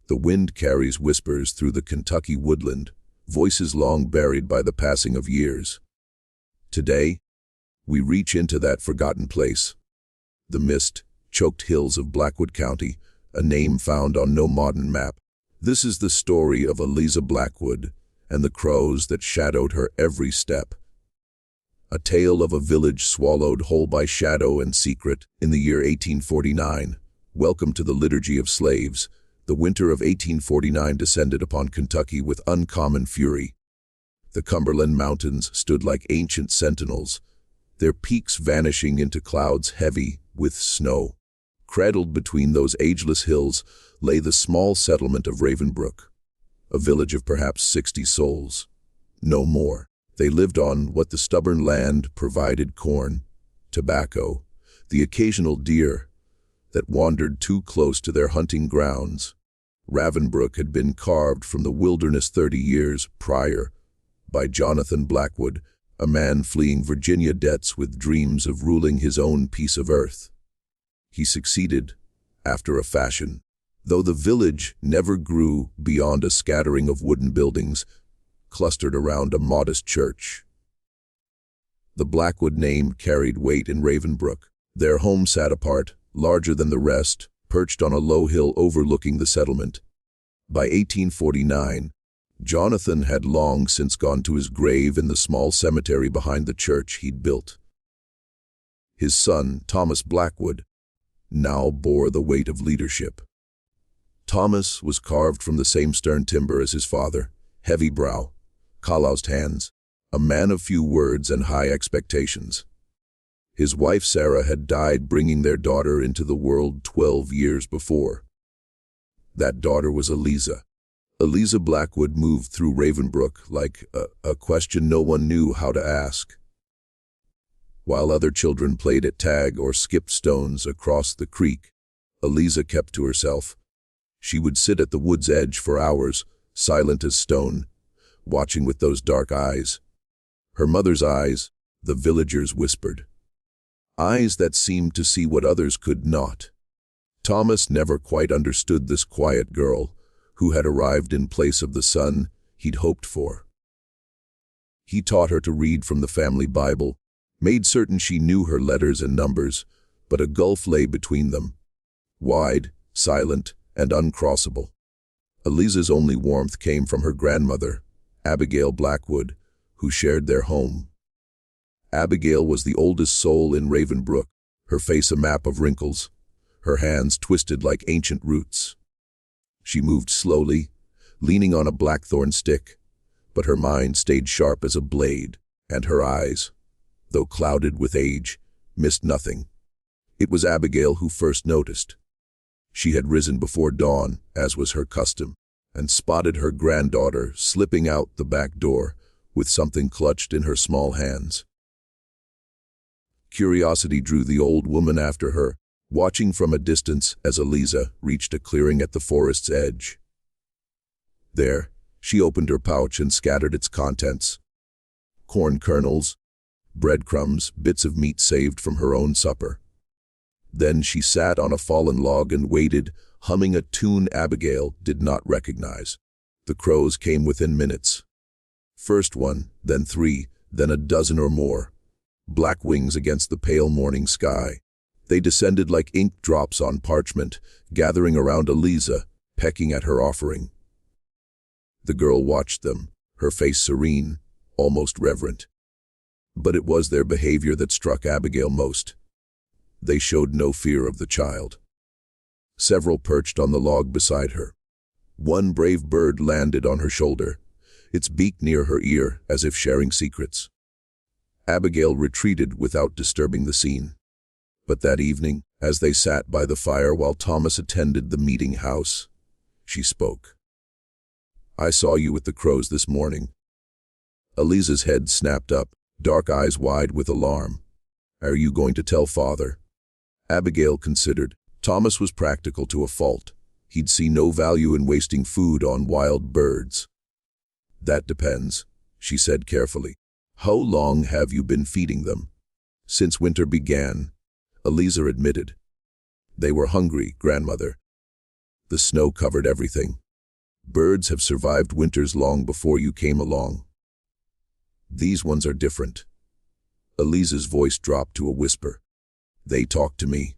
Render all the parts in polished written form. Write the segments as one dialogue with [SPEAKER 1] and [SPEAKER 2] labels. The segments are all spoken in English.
[SPEAKER 1] The wind carries whispers through the Kentucky woodland, voices long buried by the passing of years. Today, we reach into that forgotten place. The mist-choked hills of Blackwood County, a name found on no modern map. This is the story of Eliza Blackwood and the crows that shadowed her every step. A tale of a village swallowed whole by shadow and secret in the year 1849. Welcome to the liturgy of slaves. The winter of 1849 descended upon Kentucky with uncommon fury. The Cumberland Mountains stood like ancient sentinels, their peaks vanishing into clouds heavy with snow. Cradled between those ageless hills lay the small settlement of Ravenbrook, a village of perhaps 60 souls. No more. They lived on what the stubborn land provided: corn, tobacco, the occasional deer that wandered too close to their hunting grounds. Ravenbrook had been carved from the wilderness 30 years prior by Jonathan Blackwood, a man fleeing Virginia debts with dreams of ruling his own piece of earth. He succeeded, after a fashion, though the village never grew beyond a scattering of wooden buildings clustered around a modest church. The Blackwood name carried weight in Ravenbrook. Their home sat apart, larger than the rest, perched on a low hill overlooking the settlement. By 1849, Jonathan had long since gone to his grave in the small cemetery behind the church he'd built. His son, Thomas Blackwood, now bore the weight of leadership. Thomas was carved from the same stern timber as his father, heavy brow, calloused hands, a man of few words and high expectations. His wife Sarah had died bringing their daughter into the world 12 years before. That daughter was Eliza. Eliza Blackwood moved through Ravenbrook like a question no one knew how to ask. While other children played at tag or skipped stones across the creek, Eliza kept to herself. She would sit at the wood's edge for hours, silent as stone, watching with those dark eyes. Her mother's eyes, the villagers whispered. Eyes that seemed to see what others could not. Thomas never quite understood this quiet girl, who had arrived in place of the son he'd hoped for. He taught her to read from the family Bible, made certain she knew her letters and numbers, but a gulf lay between them, wide, silent, and uncrossable. Eliza's only warmth came from her grandmother, Abigail Blackwood, who shared their home. Abigail was the oldest soul in Ravenbrook, her face a map of wrinkles, her hands twisted like ancient roots. She moved slowly, leaning on a blackthorn stick, but her mind stayed sharp as a blade, and her eyes, though clouded with age, missed nothing. It was Abigail who first noticed. She had risen before dawn, as was her custom, and spotted her granddaughter slipping out the back door with something clutched in her small hands. Curiosity drew the old woman after her, watching from a distance as Eliza reached a clearing at the forest's edge. There, she opened her pouch and scattered its contents. Corn kernels, breadcrumbs, bits of meat saved from her own supper. Then she sat on a fallen log and waited, humming a tune Abigail did not recognize. The crows came within minutes. First one, then 3, then a dozen or more. Black wings against the pale morning sky. They descended like ink drops on parchment, gathering around Eliza, pecking at her offering. The girl watched them, her face serene, almost reverent. But it was their behavior that struck Abigail most. They showed no fear of the child. Several perched on the log beside her. One brave bird landed on her shoulder, its beak near her ear as if sharing secrets. Abigail retreated without disturbing the scene. But that evening, as they sat by the fire while Thomas attended the meeting house, she spoke. "I saw you with the crows this morning." Eliza's head snapped up, dark eyes wide with alarm. "Are you going to tell father?" Abigail considered. Thomas was practical to a fault. He'd see no value in wasting food on wild birds. "That depends," she said carefully. "How long have you been feeding them?" "Since winter began," Eliza admitted. "They were hungry, grandmother." The snow covered everything. Birds have survived winters long before you came along. These ones are different. Eliza's voice dropped to a whisper. They talk to me.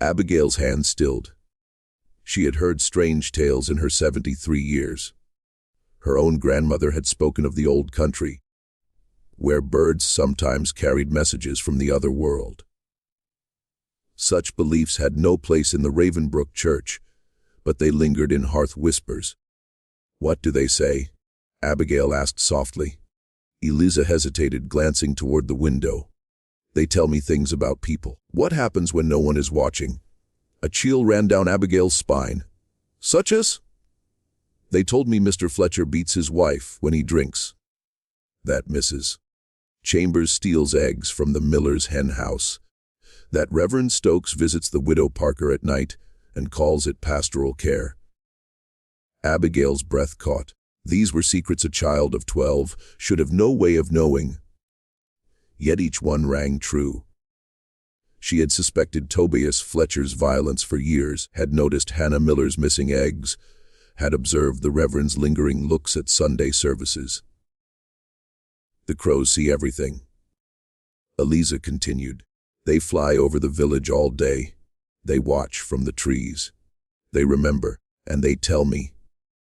[SPEAKER 1] Abigail's hand stilled. She had heard strange tales in her 73 years. Her own grandmother had spoken of the old country, where birds sometimes carried messages from the other world. Such beliefs had no place in the Ravenbrook church, but they lingered in hearth whispers. "What do they say?" Abigail asked softly. Eliza hesitated, glancing toward the window. "They tell me things about people. What happens when no one is watching?" A chill ran down Abigail's spine. "Such as?" "They told me Mr. Fletcher beats his wife when he drinks. That Mrs. Chambers steals eggs from the miller's hen house. That Reverend Stokes visits the widow Parker at night and calls it pastoral care." Abigail's breath caught. These were secrets a child of 12 should have no way of knowing. Yet each one rang true. She had suspected Tobias Fletcher's violence for years, had noticed Hannah Miller's missing eggs, had observed the Reverend's lingering looks at Sunday services. "The crows see everything," Eliza continued. "They fly over the village all day. They watch from the trees. They remember, and they tell me.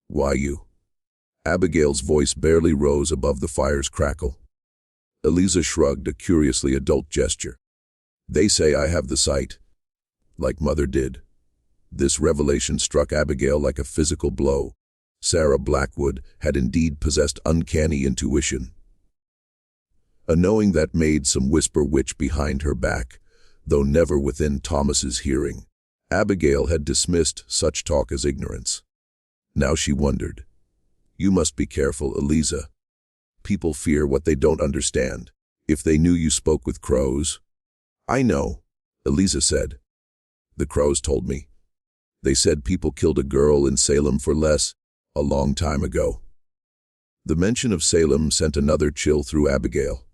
[SPEAKER 1] Why you?" Abigail's voice barely rose above the fire's crackle. Eliza shrugged a curiously adult gesture. "They say I have the sight, like Mother did." This revelation struck Abigail like a physical blow. Sarah Blackwood had indeed possessed uncanny intuition. A knowing that made some whisper witch behind her back, though never within Thomas's hearing. Abigail had dismissed such talk as ignorance. Now she wondered. "You must be careful, Eliza. People fear what they don't understand. If they knew you spoke with crows—" "I know," Eliza said. "The crows told me. They said people killed a girl in Salem for less, a long time ago." The mention of Salem sent another chill through Abigail.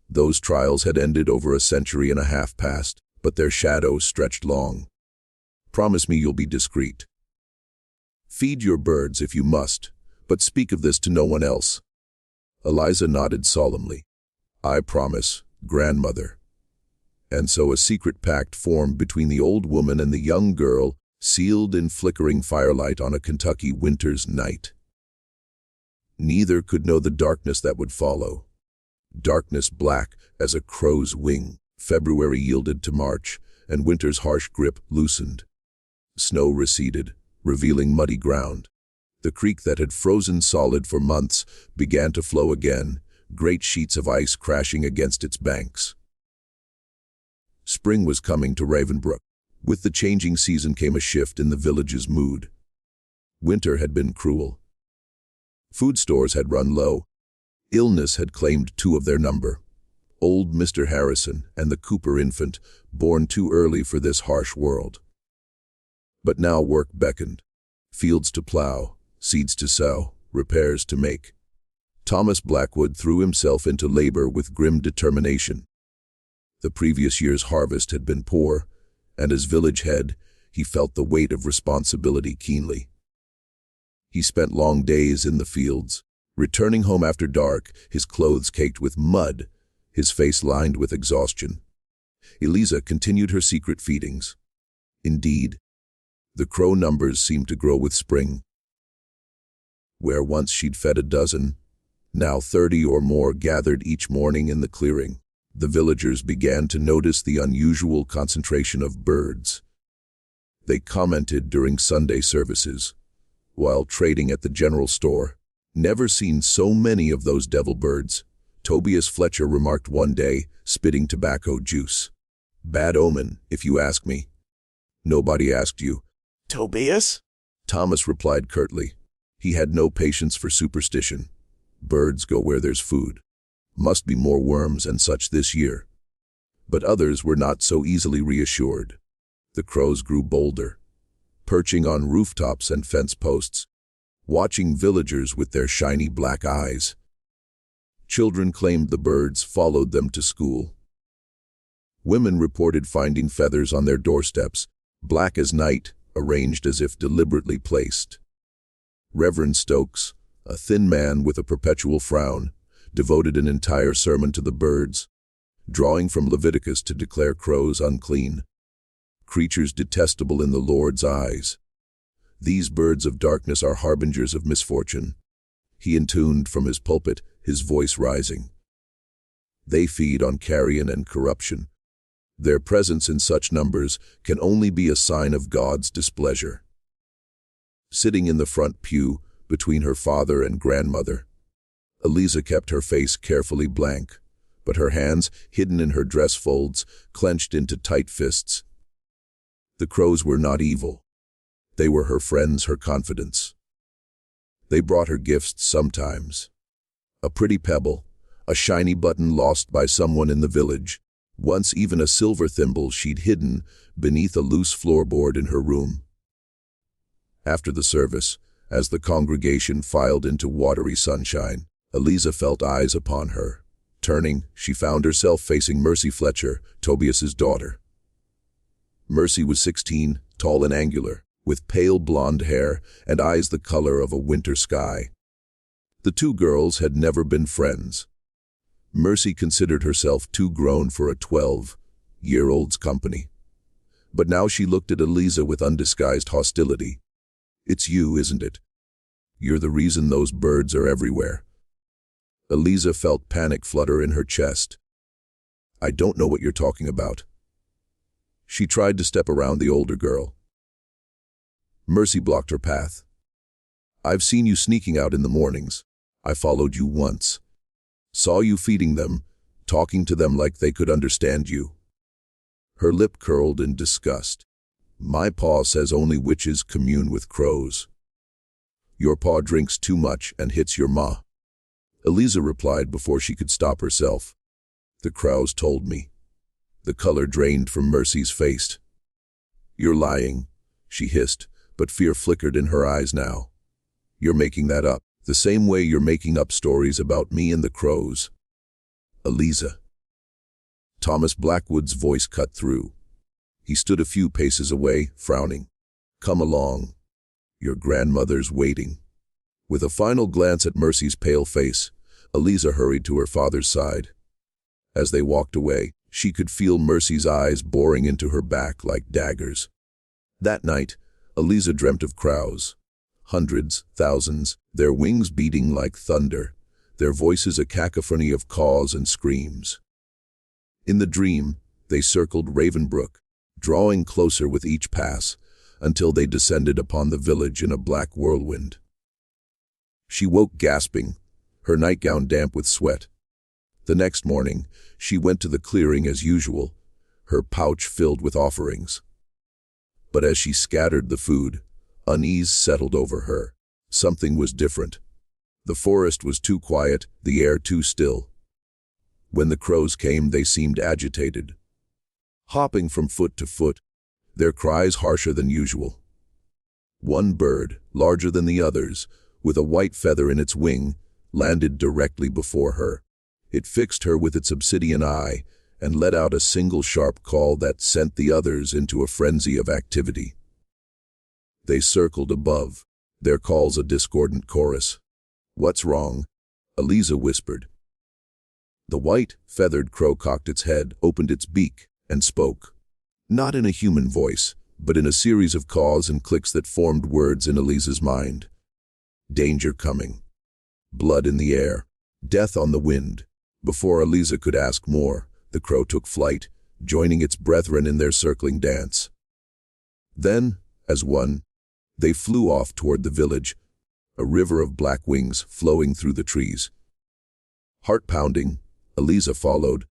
[SPEAKER 1] Those trials had ended over a century and a half past, but their shadows stretched long. "Promise me you'll be discreet. Feed your birds if you must, but speak of this to no one else." Eliza nodded solemnly. "I promise, grandmother." And so a secret pact formed between the old woman and the young girl, sealed in flickering firelight on a Kentucky winter's night. Neither could know the darkness that would follow. Darkness black as a crow's wing. February yielded to March, and winter's harsh grip loosened. Snow receded, revealing muddy ground. The creek that had frozen solid for months began to flow again, great sheets of ice crashing against its banks. Spring was coming to Ravenbrook. With the changing season came a shift in the village's mood. Winter had been cruel. Food stores had run low. Illness had claimed 2 of their number. Old Mr. Harrison and the Cooper infant, born too early for this harsh world. But now work beckoned. Fields to plow, seeds to sow, repairs to make. Thomas Blackwood threw himself into labor with grim determination. The previous year's harvest had been poor, and as village head, he felt the weight of responsibility keenly. He spent long days in the fields, returning home after dark, his clothes caked with mud, his face lined with exhaustion. Eliza continued her secret feedings. Indeed, the crow numbers seemed to grow with spring. Where once she'd fed a dozen, now 30 or more gathered each morning in the clearing. The villagers began to notice the unusual concentration of birds. They commented during Sunday services, while trading at the general store. "Never seen so many of those devil birds," Tobias Fletcher remarked one day, spitting tobacco juice. "Bad omen, if you ask me." "Nobody asked you."
[SPEAKER 2] "Tobias?"
[SPEAKER 1] Thomas replied curtly. He had no patience for superstition. Birds go where there's food. Must be more worms and such this year. But others were not so easily reassured. The crows grew bolder, perching on rooftops and fence posts, watching villagers with their shiny black eyes. Children claimed the birds followed them to school. Women reported finding feathers on their doorsteps, black as night, arranged as if deliberately placed. Reverend Stokes, a thin man with a perpetual frown, devoted an entire sermon to the birds, drawing from Leviticus to declare crows unclean, creatures detestable in the Lord's eyes. These birds of darkness are harbingers of misfortune. He intoned from his pulpit, his voice rising. They feed on carrion and corruption. Their presence in such numbers can only be a sign of God's displeasure. Sitting in the front pew, between her father and grandmother, Eliza kept her face carefully blank, but her hands, hidden in her dress folds, clenched into tight fists. The crows were not evil. They were her friends, her confidants. They brought her gifts sometimes. A pretty pebble, a shiny button lost by someone in the village, once even a silver thimble she'd hidden beneath a loose floorboard in her room. After the service, as the congregation filed into watery sunshine, Eliza felt eyes upon her. Turning, she found herself facing Mercy Fletcher, Tobias's daughter. Mercy was 16, tall and angular, with pale blonde hair and eyes the color of a winter sky. The two girls had never been friends. Mercy considered herself too grown for a 12-year-old's company. But now she looked at Eliza with undisguised hostility. "It's you, isn't it? You're the reason those birds are everywhere." Eliza felt panic flutter in her chest. "I don't know what you're talking about." She tried to step around the older girl. Mercy blocked her path. "I've seen you sneaking out in the mornings. I followed you once. Saw you feeding them, talking to them like they could understand you." Her lip curled in disgust. "My pa says only witches commune with crows. Your pa drinks too much and hits your ma." Eliza replied before she could stop herself. "The crows told me." The color drained from Mercy's face. "You're lying," she hissed, but fear flickered in her eyes now. "You're making that up, the same way you're making up stories about me and the crows." "Eliza." Thomas Blackwood's voice cut through. He stood a few paces away, frowning. "Come along. Your grandmother's waiting." With a final glance at Mercy's pale face, Eliza hurried to her father's side. As they walked away, she could feel Mercy's eyes boring into her back like daggers. That night, Eliza dreamt of crows. Hundreds, thousands, their wings beating like thunder, their voices a cacophony of caws and screams. In the dream, they circled Ravenbrook, drawing closer with each pass, until they descended upon the village in a black whirlwind. She woke gasping, her nightgown damp with sweat. The next morning, she went to the clearing as usual, her pouch filled with offerings. But as she scattered the food, unease settled over her. Something was different. The forest was too quiet, the air too still. When the crows came, they seemed agitated, hopping from foot to foot, their cries harsher than usual. One bird, larger than the others, with a white feather in its wing, landed directly before her. It fixed her with its obsidian eye and let out a single sharp call that sent the others into a frenzy of activity. They circled above, their calls a discordant chorus. "What's wrong?" Eliza whispered. The white, feathered crow cocked its head, opened its beak, and spoke. Not in a human voice, but in a series of caws and clicks that formed words in Eliza's mind. Danger coming. Blood in the air. Death on the wind. Before Eliza could ask more, the crow took flight, joining its brethren in their circling dance. Then, as one, they flew off toward the village, a river of black wings flowing through the trees. Heart-pounding, Eliza followed,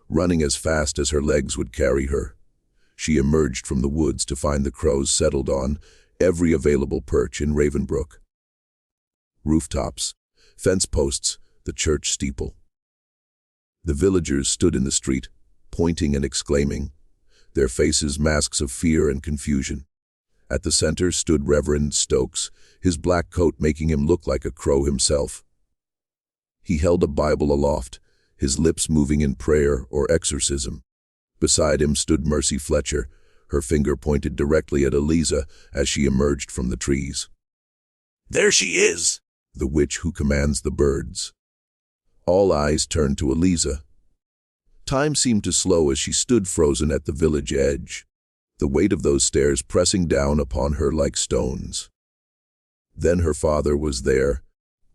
[SPEAKER 1] running as fast as her legs would carry her. She emerged from the woods to find the crows settled on every available perch in Ravenbrook. Rooftops, fence posts, the church steeple. The villagers stood in the street, pointing and exclaiming, their faces masks of fear and confusion. At the center stood Reverend Stokes, his black coat making him look like a crow himself. He held a Bible aloft, his lips moving in prayer or exorcism. Beside him stood Mercy Fletcher, Her finger pointed directly at Eliza as she emerged from the trees.
[SPEAKER 2] "There she is!"
[SPEAKER 1] The witch who commands the birds. All eyes turned to Eliza. Time seemed to slow as she stood frozen at the village edge, the weight of those stairs pressing down upon her like stones. Then her father was there,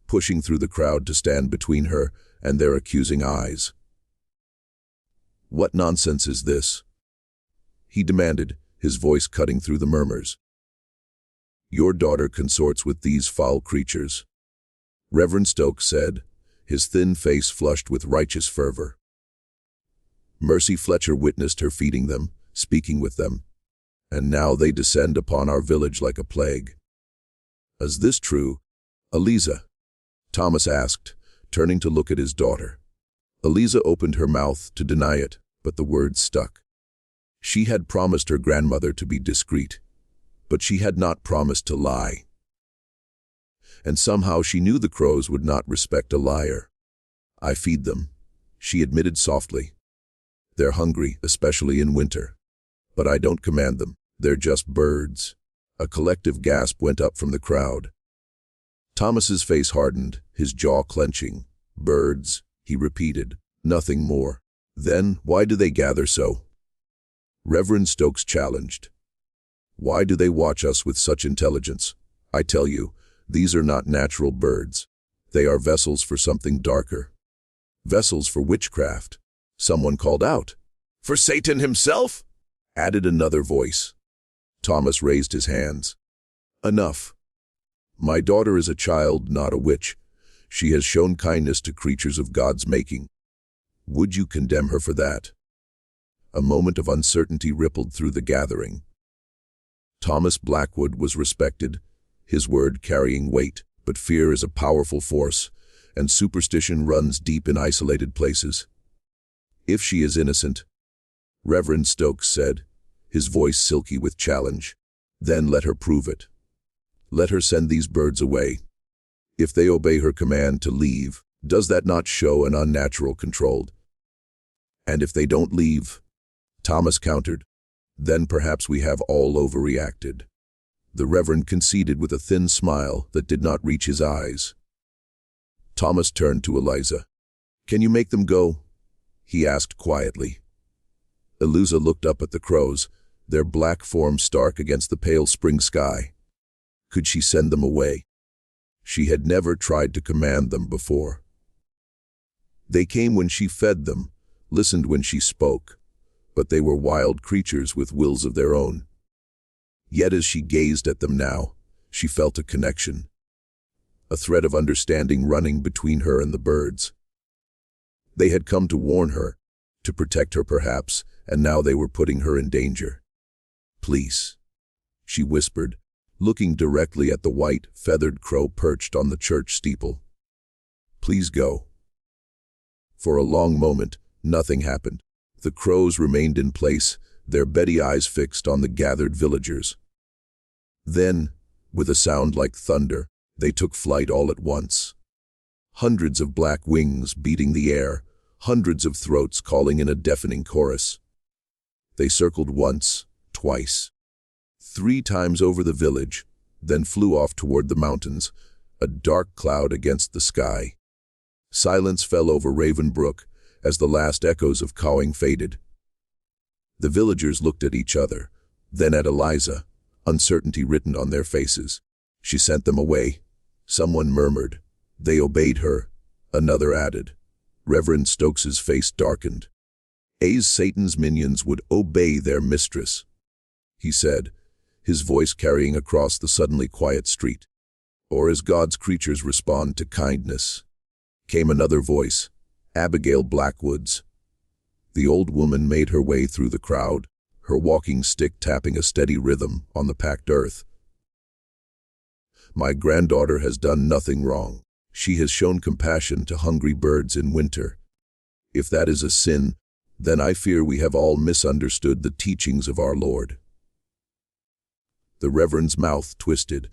[SPEAKER 1] pushing through the crowd to stand between her and their accusing eyes. "What nonsense is this?" he demanded, his voice cutting through the murmurs. "Your daughter consorts with these foul creatures," Reverend Stokes said, his thin face flushed with righteous fervor. "Mercy Fletcher witnessed her feeding them, speaking with them, and now they descend upon our village like a plague. Is this true, Eliza?" Thomas asked, turning to look at his daughter. Eliza opened her mouth to deny it, but the words stuck. She had promised her grandmother to be discreet, but she had not promised to lie. And somehow she knew the crows would not respect a liar. "I feed them," she admitted softly. "They're hungry, especially in winter. But I don't command them. They're just birds." A collective gasp went up from the crowd. Thomas's face hardened, his jaw clenching. "Birds," he repeated, "nothing more." "Then why do they gather so?" Reverend Stokes challenged. "Why do they watch us with such intelligence? I tell you, these are not natural birds. They are vessels for something darker. Vessels for witchcraft." Someone called out.
[SPEAKER 2] "For Satan himself?"
[SPEAKER 1] added another voice. Thomas raised his hands. "Enough. My daughter is a child, not a witch. She has shown kindness to creatures of God's making. Would you condemn her for that?" A moment of uncertainty rippled through the gathering. Thomas Blackwood was respected, his word carrying weight, but fear is a powerful force, and superstition runs deep in isolated places. "If she is innocent," Reverend Stokes said, his voice silky with challenge, "then let her prove it. Let her send these birds away. If they obey her command to leave, does that not show an unnatural control? And if they don't leave," Thomas countered, "then perhaps we have all overreacted." The Reverend conceded with a thin smile that did not reach his eyes. Thomas turned to Eliza. "Can you make them go?" he asked quietly. Eliza looked up at the crows, their black forms stark against the pale spring sky. Could she send them away? She had never tried to command them before. They came when she fed them, listened when she spoke, but they were wild creatures with wills of their own. Yet as she gazed at them now, she felt a connection, a thread of understanding running between her and the birds. They had come to warn her, to protect her perhaps, and now they were putting her in danger. "Please," she whispered, looking directly at the white, feathered crow perched on the church steeple. "Please go." For a long moment, nothing happened. The crows remained in place, their beady eyes fixed on the gathered villagers. Then, with a sound like thunder, they took flight all at once. Hundreds of black wings beating the air, hundreds of throats calling in a deafening chorus. They circled once, twice, 3 times over the village, then flew off toward the mountains, a dark cloud against the sky. Silence fell over Raven Brook as the last echoes of cawing faded. The villagers looked at each other, then at Eliza, uncertainty written on their faces. She sent them away. Someone murmured. They obeyed her. Another added. Reverend Stokes's face darkened. As Satan's minions would obey their mistress, he said, his voice carrying across the suddenly quiet street. Or as God's creatures respond to kindness. Came another voice, Abigail Blackwood's. The old woman made her way through the crowd, her walking stick tapping a steady rhythm on the packed earth. My granddaughter has done nothing wrong. She has shown compassion to hungry birds in winter. If that is a sin, then I fear we have all misunderstood the teachings of our Lord. The Reverend's mouth twisted,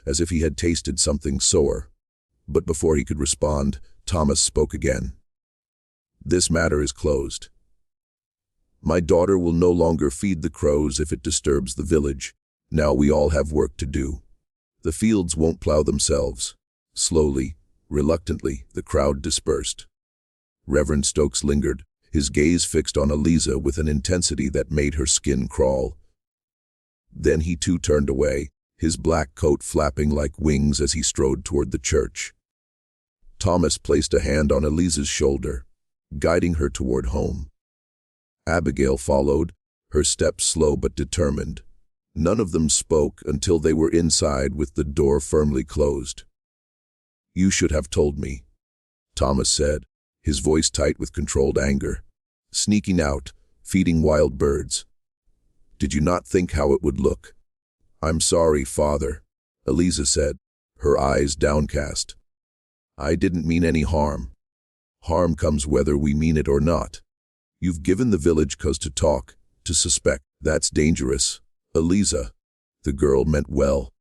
[SPEAKER 1] as if he had tasted something sour. But before he could respond, Thomas spoke again. This matter is closed. My daughter will no longer feed the crows if it disturbs the village. Now we all have work to do. The fields won't plow themselves. Slowly, reluctantly, the crowd dispersed. Reverend Stokes lingered, his gaze fixed on Eliza with an intensity that made her skin crawl. Then he too turned away, his black coat flapping like wings as he strode toward the church. Thomas placed a hand on Eliza's shoulder, guiding her toward home. Abigail followed, her steps slow but determined. None of them spoke until they were inside with the door firmly closed. "You should have told me," Thomas said, his voice tight with controlled anger. "Sneaking out, feeding wild birds. Did you not think how it would look?" "I'm sorry, Father," Eliza said, her eyes downcast. "I didn't mean any harm. Harm comes whether we mean it or not. You've given the village cause to talk, to suspect. That's dangerous. Eliza." The girl meant well.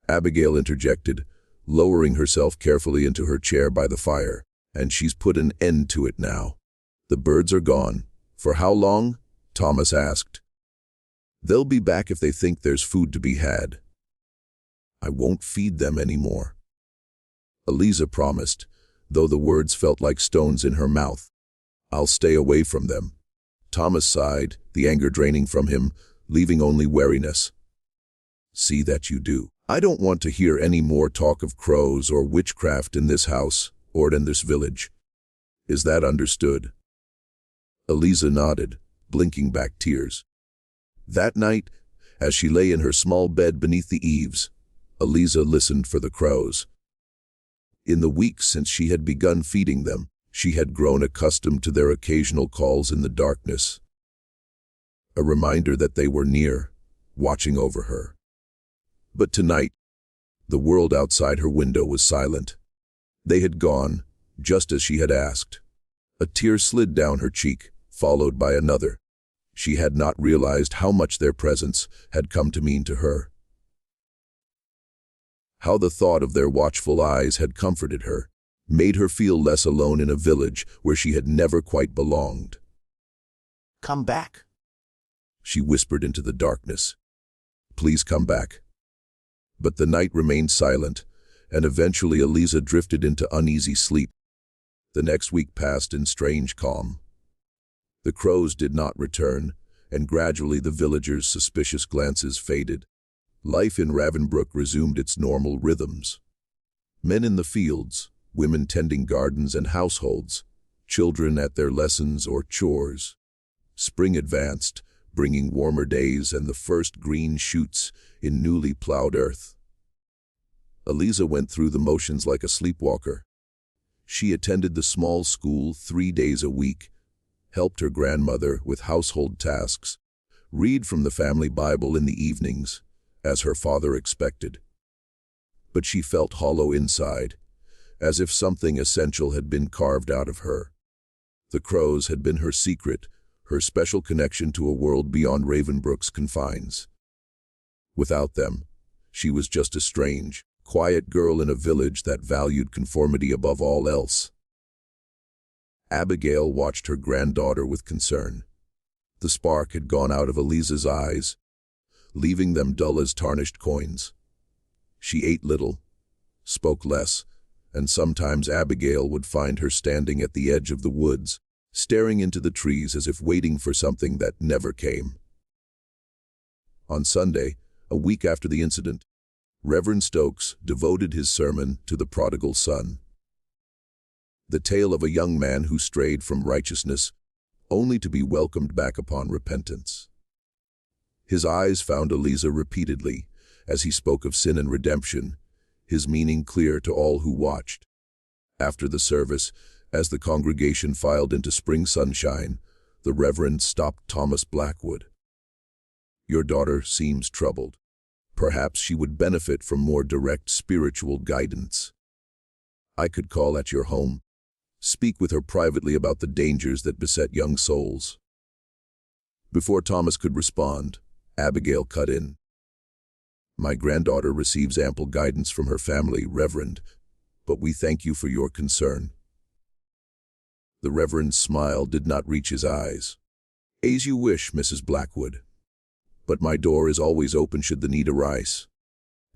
[SPEAKER 1] Abigail interjected, lowering herself carefully into her chair by the fire. "And she's put an end to it now. The birds are gone." "For how long?" Thomas asked. "They'll be back if they think there's food to be had." "I won't feed them anymore," Eliza promised, though the words felt like stones in her mouth. "I'll stay away from them." Thomas sighed, the anger draining from him, leaving only weariness. "See that you do. I don't want to hear any more talk of crows or witchcraft in this house or in this village. Is that understood?" Eliza nodded, blinking back tears. That night, as she lay in her small bed beneath the eaves, Eliza listened for the crows. In the weeks since she had begun feeding them, she had grown accustomed to their occasional calls in the darkness. A reminder that they were near, watching over her. But tonight, the world outside her window was silent. They had gone, just as she had asked. A tear slid down her cheek, followed by another. She had not realized how much their presence had come to mean to her. How the thought of their watchful eyes had comforted her, made her feel less alone in a village where she had never quite belonged.
[SPEAKER 2] "Come back,"
[SPEAKER 1] she whispered into the darkness. "Please come back." But the night remained silent, and eventually Eliza drifted into uneasy sleep. The next week passed in strange calm. The crows did not return, and gradually the villagers' suspicious glances faded. Life in Ravensbrück resumed its normal rhythms. Men in the fields, women tending gardens and households, children at their lessons or chores. Spring advanced, bringing warmer days and the first green shoots in newly plowed earth. Eliza went through the motions like a sleepwalker. She attended the small school 3 days a week, helped her grandmother with household tasks, read from the family Bible in the evenings, as her father expected. But she felt hollow inside, as if something essential had been carved out of her. The crows had been her secret, her special connection to a world beyond Ravensbrück's confines. Without them, she was just a strange, quiet girl in a village that valued conformity above all else. Abigail watched her granddaughter with concern. The spark had gone out of Eliza's eyes, leaving them dull as tarnished coins. She ate little, spoke less, and sometimes Abigail would find her standing at the edge of the woods, staring into the trees as if waiting for something that never came. On Sunday, a week after the incident, Reverend Stokes devoted his sermon to the prodigal son. The tale of a young man who strayed from righteousness only to be welcomed back upon repentance. His eyes found Eliza repeatedly as he spoke of sin and redemption, his meaning clear to all who watched. After the service, as the congregation filed into spring sunshine, the Reverend stopped Thomas Blackwood. "Your daughter seems troubled. Perhaps she would benefit from more direct spiritual guidance. I could call at your home, speak with her privately about the dangers that beset young souls." Before Thomas could respond, Abigail cut in. "My granddaughter receives ample guidance from her family, Reverend, but we thank you for your concern." The Reverend's smile did not reach his eyes. As you wish, Mrs. Blackwood. But my door is always open should the need arise.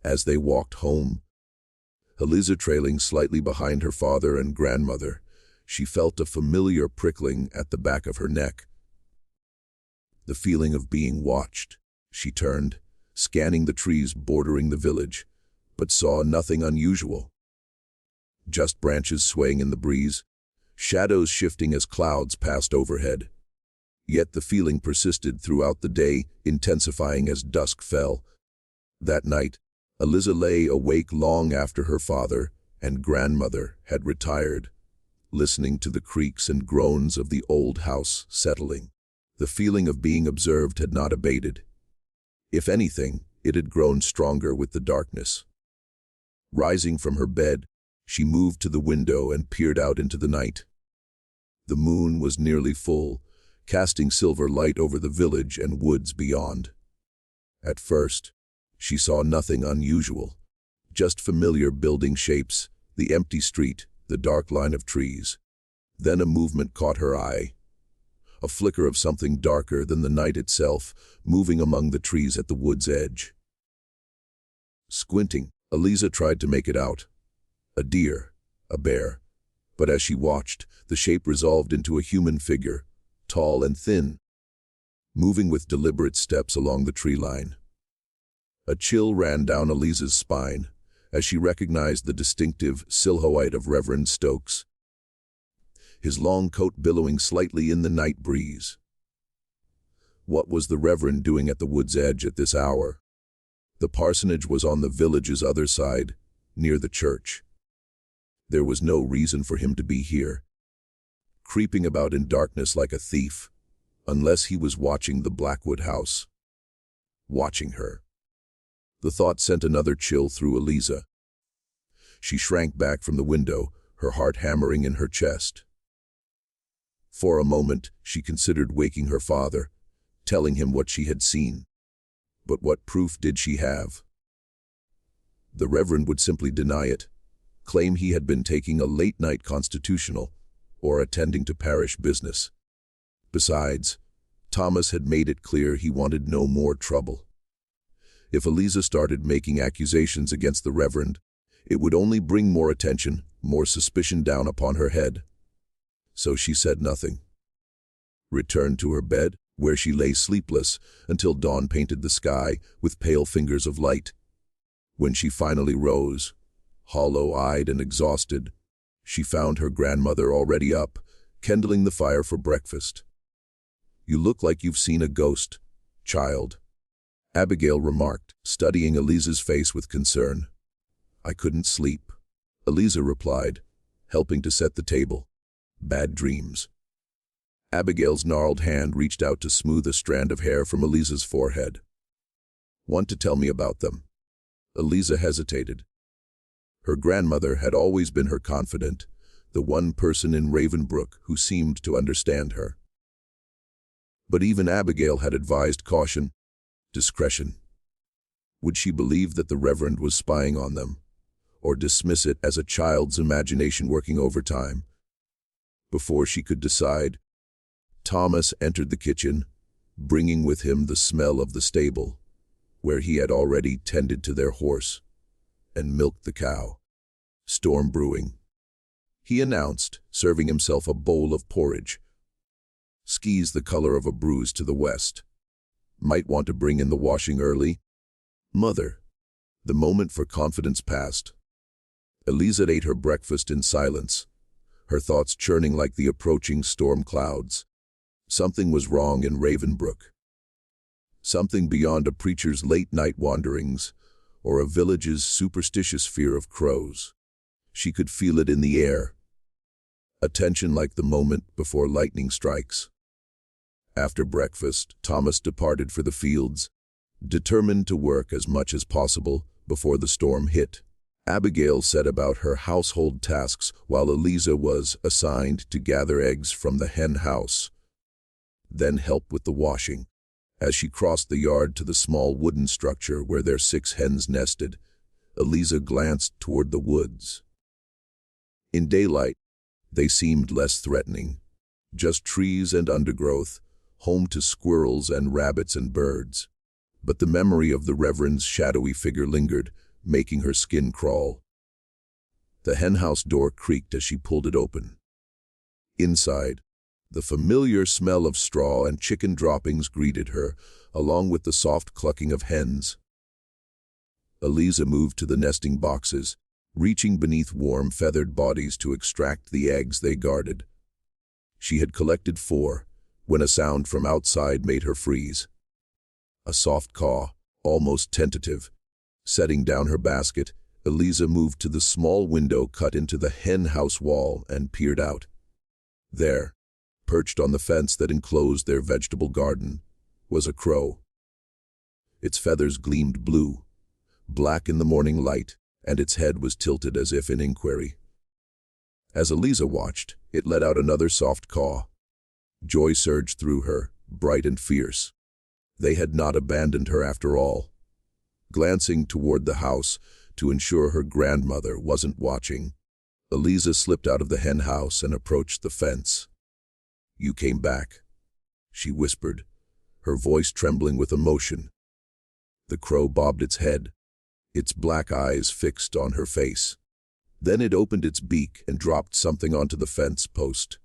[SPEAKER 1] As they walked home, Eliza trailing slightly behind her father and grandmother, she felt a familiar prickling at the back of her neck. The feeling of being watched. She turned, scanning the trees bordering the village, but saw nothing unusual. Just branches swaying in the breeze, shadows shifting as clouds passed overhead. Yet the feeling persisted throughout the day, intensifying as dusk fell. That night, Eliza lay awake long after her father and grandmother had retired, listening to the creaks and groans of the old house settling. The feeling of being observed had not abated. If anything, it had grown stronger with the darkness. Rising from her bed, she moved to the window and peered out into the night. The moon was nearly full, casting silver light over the village and woods beyond. At first, she saw nothing unusual, just familiar building shapes, the empty street, the dark line of trees. Then a movement caught her eye. A flicker of something darker than the night itself, moving among the trees at the wood's edge. Squinting, Eliza tried to make it out. A deer, a bear. But as she watched, the shape resolved into a human figure, tall and thin, moving with deliberate steps along the tree line. A chill ran down Eliza's spine as she recognized the distinctive silhouette of Reverend Stokes, his long coat billowing slightly in the night breeze. What was the Reverend doing at the wood's edge at this hour? The parsonage was on the village's other side, near the church. There was no reason for him to be here, creeping about in darkness like a thief, unless he was watching the Blackwood house. Watching her. The thought sent another chill through Eliza. She shrank back from the window, her heart hammering in her chest. For a moment, she considered waking her father, telling him what she had seen. But what proof did she have? The Reverend would simply deny it, claim he had been taking a late-night constitutional, or attending to parish business. Besides, Thomas had made it clear he wanted no more trouble. If Eliza started making accusations against the Reverend, it would only bring more attention, more suspicion down upon her head. So she said nothing. Returned to her bed, where she lay sleepless until dawn painted the sky with pale fingers of light. When she finally rose, hollow-eyed and exhausted, she found her grandmother already up, kindling the fire for breakfast. "You look like you've seen a ghost, child," Abigail remarked, studying Eliza's face with concern. "I couldn't sleep," Eliza replied, helping to set the table. "Bad dreams." Abigail's gnarled hand reached out to smooth a strand of hair from Eliza's forehead. "Want to tell me about them?" Eliza hesitated. Her grandmother had always been her confidant, the one person in Ravenbrook who seemed to understand her. But even Abigail had advised caution, discretion. Would she believe that the Reverend was spying on them, or dismiss it as a child's imagination working overtime? Before she could decide, Thomas entered the kitchen, bringing with him the smell of the stable, where he had already tended to their horse and milked the cow. "Storm brewing," he announced, serving himself a bowl of porridge. "Skies the color of a bruise to the west. Might want to bring in the washing early." "Mother." The moment for confidence passed. Eliza ate her breakfast in silence, her thoughts churning like the approaching storm clouds. Something was wrong in Ravenbrook. Something beyond a preacher's late-night wanderings, or a village's superstitious fear of crows. She could feel it in the air. A tension like the moment before lightning strikes. After breakfast, Thomas departed for the fields, determined to work as much as possible before the storm hit. Abigail set about her household tasks while Eliza was assigned to gather eggs from the hen house, then help with the washing. As she crossed the yard to the small wooden structure where their 6 hens nested, Eliza glanced toward the woods. In daylight, they seemed less threatening, just trees and undergrowth, home to squirrels and rabbits and birds. But the memory of the Reverend's shadowy figure lingered, making her skin crawl. The henhouse door creaked as she pulled it open. Inside, the familiar smell of straw and chicken droppings greeted her, along with the soft clucking of hens. Eliza moved to the nesting boxes, reaching beneath warm, feathered bodies to extract the eggs they guarded. She had collected 4, when a sound from outside made her freeze. A soft caw, almost tentative. Setting down her basket, Eliza moved to the small window cut into the hen house wall and peered out. There, perched on the fence that enclosed their vegetable garden, was a crow. Its feathers gleamed blue, black in the morning light, and its head was tilted as if in inquiry. As Eliza watched, it let out another soft caw. Joy surged through her, bright and fierce. They had not abandoned her after all. Glancing toward the house to ensure her grandmother wasn't watching, Eliza slipped out of the hen house and approached the fence. "You came back," she whispered, her voice trembling with emotion. The crow bobbed its head, its black eyes fixed on her face. Then it opened its beak and dropped something onto the fence post.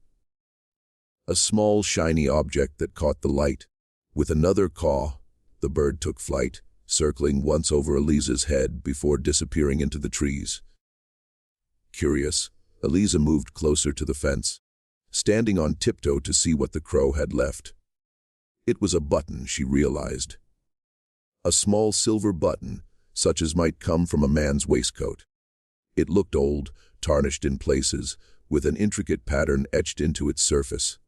[SPEAKER 1] A small, shiny object that caught the light. With another caw, the bird took flight, circling once over Eliza's head before disappearing into the trees. Curious, Eliza moved closer to the fence, standing on tiptoe to see what the crow had left. It was a button, she realized. A small silver button, such as might come from a man's waistcoat. It looked old, tarnished in places, with an intricate pattern etched into its surface.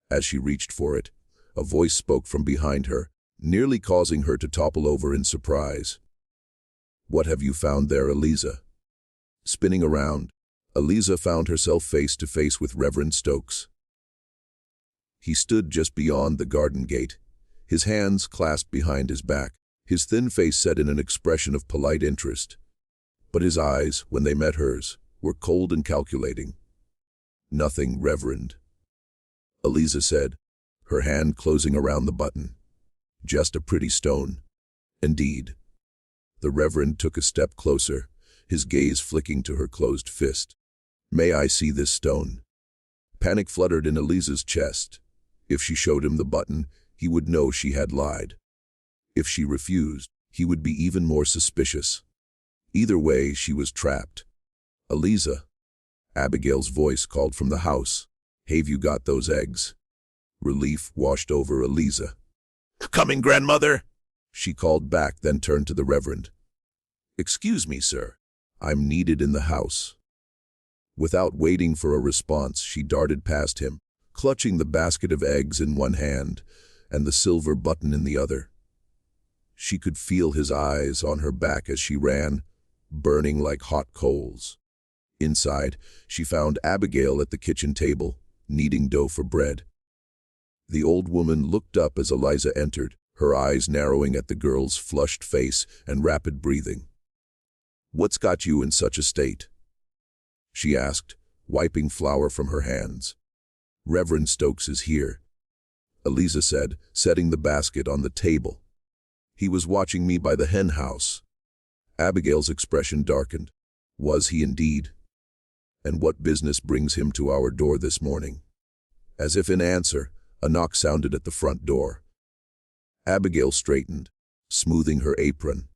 [SPEAKER 1] As she reached for it, a voice spoke from behind her, nearly causing her to topple over in surprise. "What have you found there, Eliza?" Spinning around, Eliza found herself face to face with Reverend Stokes. He stood just beyond the garden gate, his hands clasped behind his back, his thin face set in an expression of polite interest. But his eyes, when they met hers, were cold and calculating. "Nothing, Reverend," Eliza said, her hand closing around the button. "Just a pretty stone." Indeed. The Reverend took a step closer, his gaze flicking to her closed fist. "May I see this stone?" Panic fluttered in Eliza's chest. If she showed him the button, he would know she had lied. If she refused, he would be even more suspicious. Either way, she was trapped. "Eliza," Abigail's voice called from the house. "Have you got those eggs?" Relief washed over Eliza. "Coming, grandmother," she called back, then turned to the Reverend. "Excuse me, sir. I'm needed in the house." Without waiting for a response, she darted past him, clutching the basket of eggs in one hand and the silver button in the other. She could feel his eyes on her back as she ran, burning like hot coals. Inside, she found Abigail at the kitchen table, kneading dough for bread. The old woman looked up as Eliza entered, her eyes narrowing at the girl's flushed face and rapid breathing. "What's got you in such a state?" she asked, wiping flour from her hands. "Reverend Stokes is here," Eliza said, setting the basket on the table. "He was watching me by the hen house." Abigail's expression darkened. Was he indeed? And what business brings him to our door this morning? As if in answer, a knock sounded at the front door. Abigail straightened, smoothing her apron.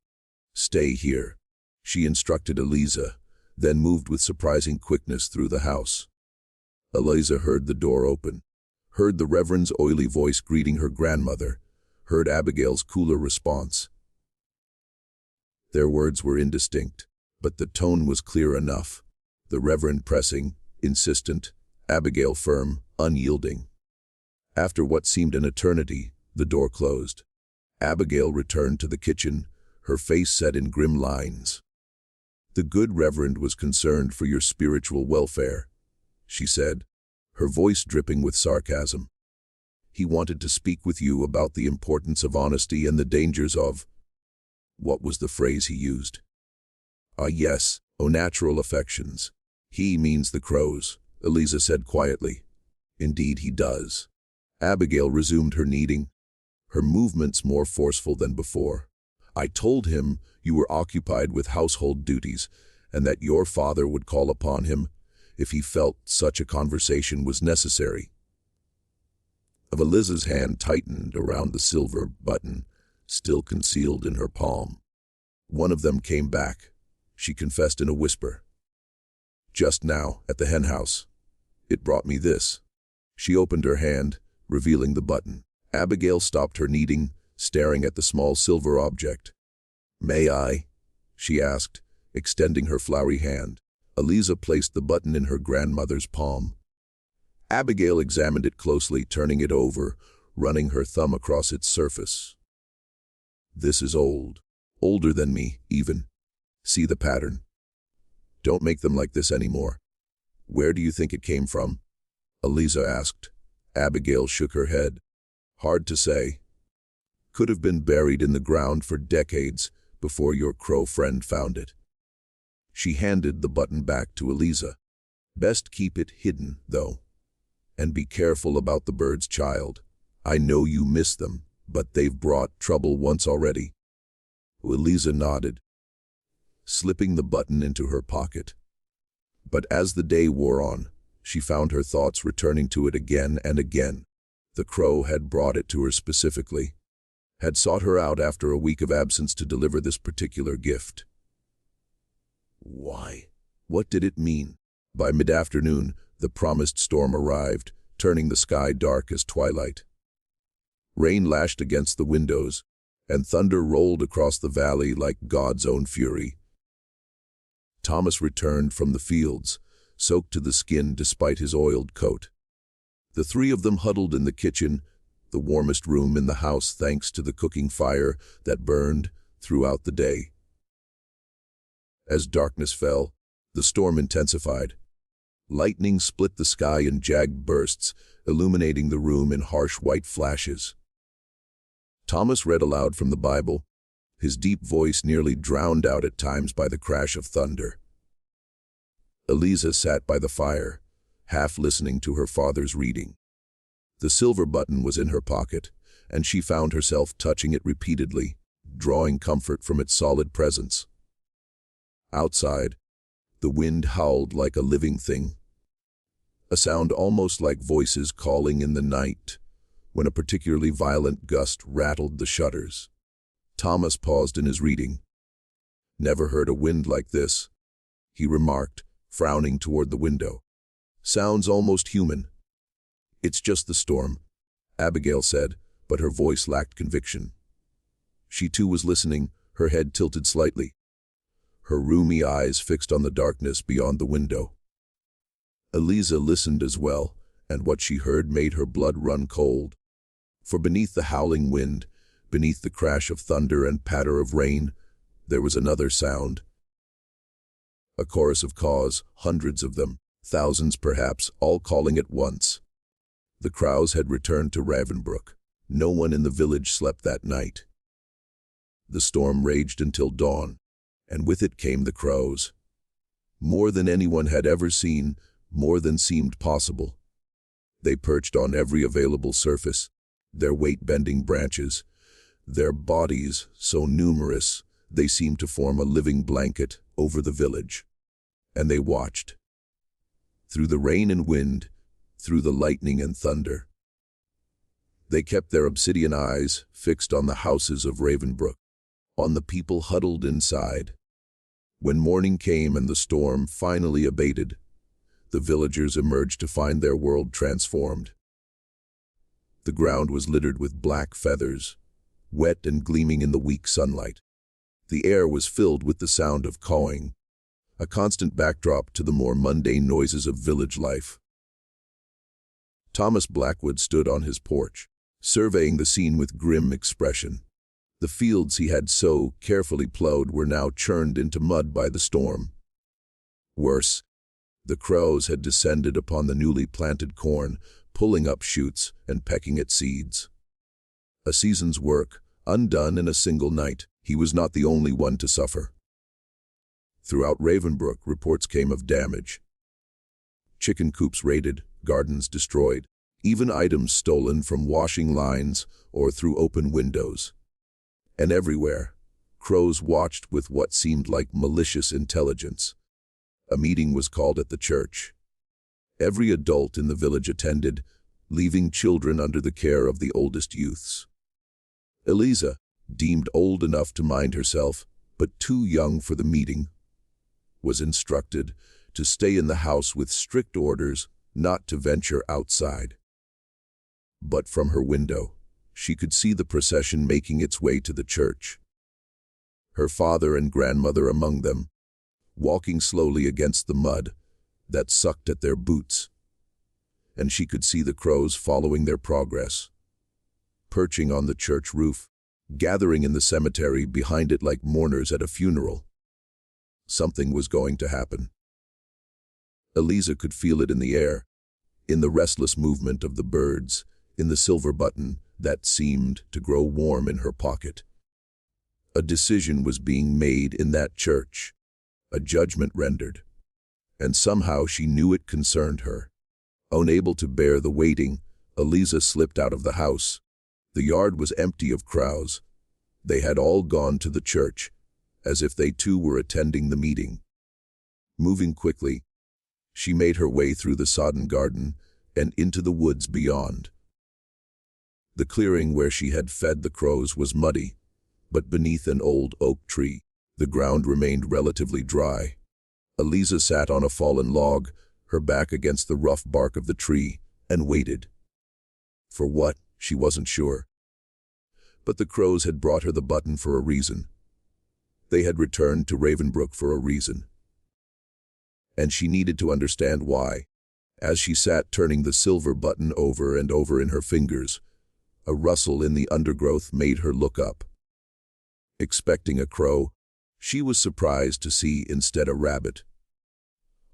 [SPEAKER 1] "Stay here," she instructed Eliza, then moved with surprising quickness through the house. Eliza heard the door open, heard the Reverend's oily voice greeting her grandmother, heard Abigail's cooler response. Their words were indistinct, but the tone was clear enough. The Reverend pressing, insistent, Abigail firm, unyielding. After what seemed an eternity, the door closed. Abigail returned to the kitchen, her face set in grim lines. "The good Reverend was concerned for your spiritual welfare," she said, her voice dripping with sarcasm. "He wanted to speak with you about the importance of honesty and the dangers of—" what was the phrase he used? "Ah, yes, natural affections. He means the crows," Eliza said quietly. "Indeed he does." Abigail resumed her kneading, her movements more forceful than before. I told him you were occupied with household duties and that your father would call upon him if he felt such a conversation was necessary. Eliza's hand tightened around the silver button, still concealed in her palm. One of them came back. She confessed in a whisper. Just now, at the hen house. It brought me this. She opened her hand, revealing the button. Abigail stopped her kneading, staring at the small silver object. May I? She asked, extending her floury hand. Eliza placed the button in her grandmother's palm. Abigail examined it closely, turning it over, running her thumb across its surface. This is old. Older than me, even. See the pattern. Don't make them like this anymore. Where do you think it came from? Eliza asked. Abigail shook her head. Hard to say. Could have been buried in the ground for decades before your crow friend found it. She handed the button back to Eliza. Best keep it hidden, though. And be careful about the birds, child. I know you miss them, but they've brought trouble once already. Eliza nodded, slipping the button into her pocket. But as the day wore on, she found her thoughts returning to it again and again. The crow had brought it to her specifically, had sought her out after a week of absence to deliver this particular gift. Why? What did it mean? By mid-afternoon, the promised storm arrived, turning the sky dark as twilight. Rain lashed against the windows, and thunder rolled across the valley like God's own fury. Thomas returned from the fields, soaked to the skin despite his oiled coat. The three of them huddled in the kitchen, the warmest room in the house thanks to the cooking fire that burned throughout the day. As darkness fell, the storm intensified. Lightning split the sky in jagged bursts, illuminating the room in harsh white flashes. Thomas read aloud from the Bible, his deep voice nearly drowned out at times by the crash of thunder. Eliza sat by the fire, half listening to her father's reading. The silver button was in her pocket, and she found herself touching it repeatedly, drawing comfort from its solid presence. Outside, the wind howled like a living thing, a sound almost like voices calling in the night, when a particularly violent gust rattled the shutters. Thomas paused in his reading. Never heard a wind like this, he remarked, frowning toward the window. Sounds almost human. It's just the storm, Abigail said, but her voice lacked conviction. She too was listening, her head tilted slightly, her rheumy eyes fixed on the darkness beyond the window. Eliza listened as well, and what she heard made her blood run cold. For beneath the howling wind, beneath the crash of thunder and patter of rain, there was another sound. A chorus of caws, hundreds of them, thousands perhaps, all calling at once. The crows had returned to Ravensbrück. No one in the village slept that night. The storm raged until dawn, and with it came the crows. More than anyone had ever seen, more than seemed possible. They perched on every available surface, their weight-bending branches, their bodies so numerous they seemed to form a living blanket over the village. And they watched. Through the rain and wind, through the lightning and thunder. They kept their obsidian eyes fixed on the houses of Ravensbrück, on the people huddled inside. When morning came and the storm finally abated, the villagers emerged to find their world transformed. The ground was littered with black feathers, wet and gleaming in the weak sunlight. The air was filled with the sound of cawing, a constant backdrop to the more mundane noises of village life. Thomas Blackwood stood on his porch, surveying the scene with grim expression. The fields he had so carefully plowed were now churned into mud by the storm. Worse, the crows had descended upon the newly planted corn, pulling up shoots and pecking at seeds. A season's work, undone in a single night. He was not the only one to suffer. Throughout Ravensbrück, reports came of damage. Chicken coops raided, gardens destroyed, even items stolen from washing lines or through open windows. And everywhere, crows watched with what seemed like malicious intelligence. A meeting was called at the church. Every adult in the village attended, leaving children under the care of the oldest youths. Eliza, deemed old enough to mind herself, but too young for the meeting, was instructed to stay in the house with strict orders not to venture outside. But from her window, she could see the procession making its way to the church. Her father and grandmother among them, walking slowly against the mud that sucked at their boots. And she could see the crows following their progress, perching on the church roof, gathering in the cemetery behind it like mourners at a funeral. Something was going to happen. Eliza could feel it in the air, in the restless movement of the birds, in the silver button that seemed to grow warm in her pocket. A decision was being made in that church, a judgment rendered, and somehow she knew it concerned her. Unable to bear the waiting, Eliza slipped out of the house. The yard was empty of crows. They had all gone to the church, as if they too were attending the meeting. Moving quickly, she made her way through the sodden garden and into the woods beyond. The clearing where she had fed the crows was muddy, but beneath an old oak tree, the ground remained relatively dry. Eliza sat on a fallen log, her back against the rough bark of the tree, and waited. For what, she wasn't sure. But the crows had brought her the button for a reason. They had returned to Ravenbrook for a reason. And she needed to understand why. As she sat turning the silver button over and over in her fingers, a rustle in the undergrowth made her look up. Expecting a crow, she was surprised to see instead a rabbit.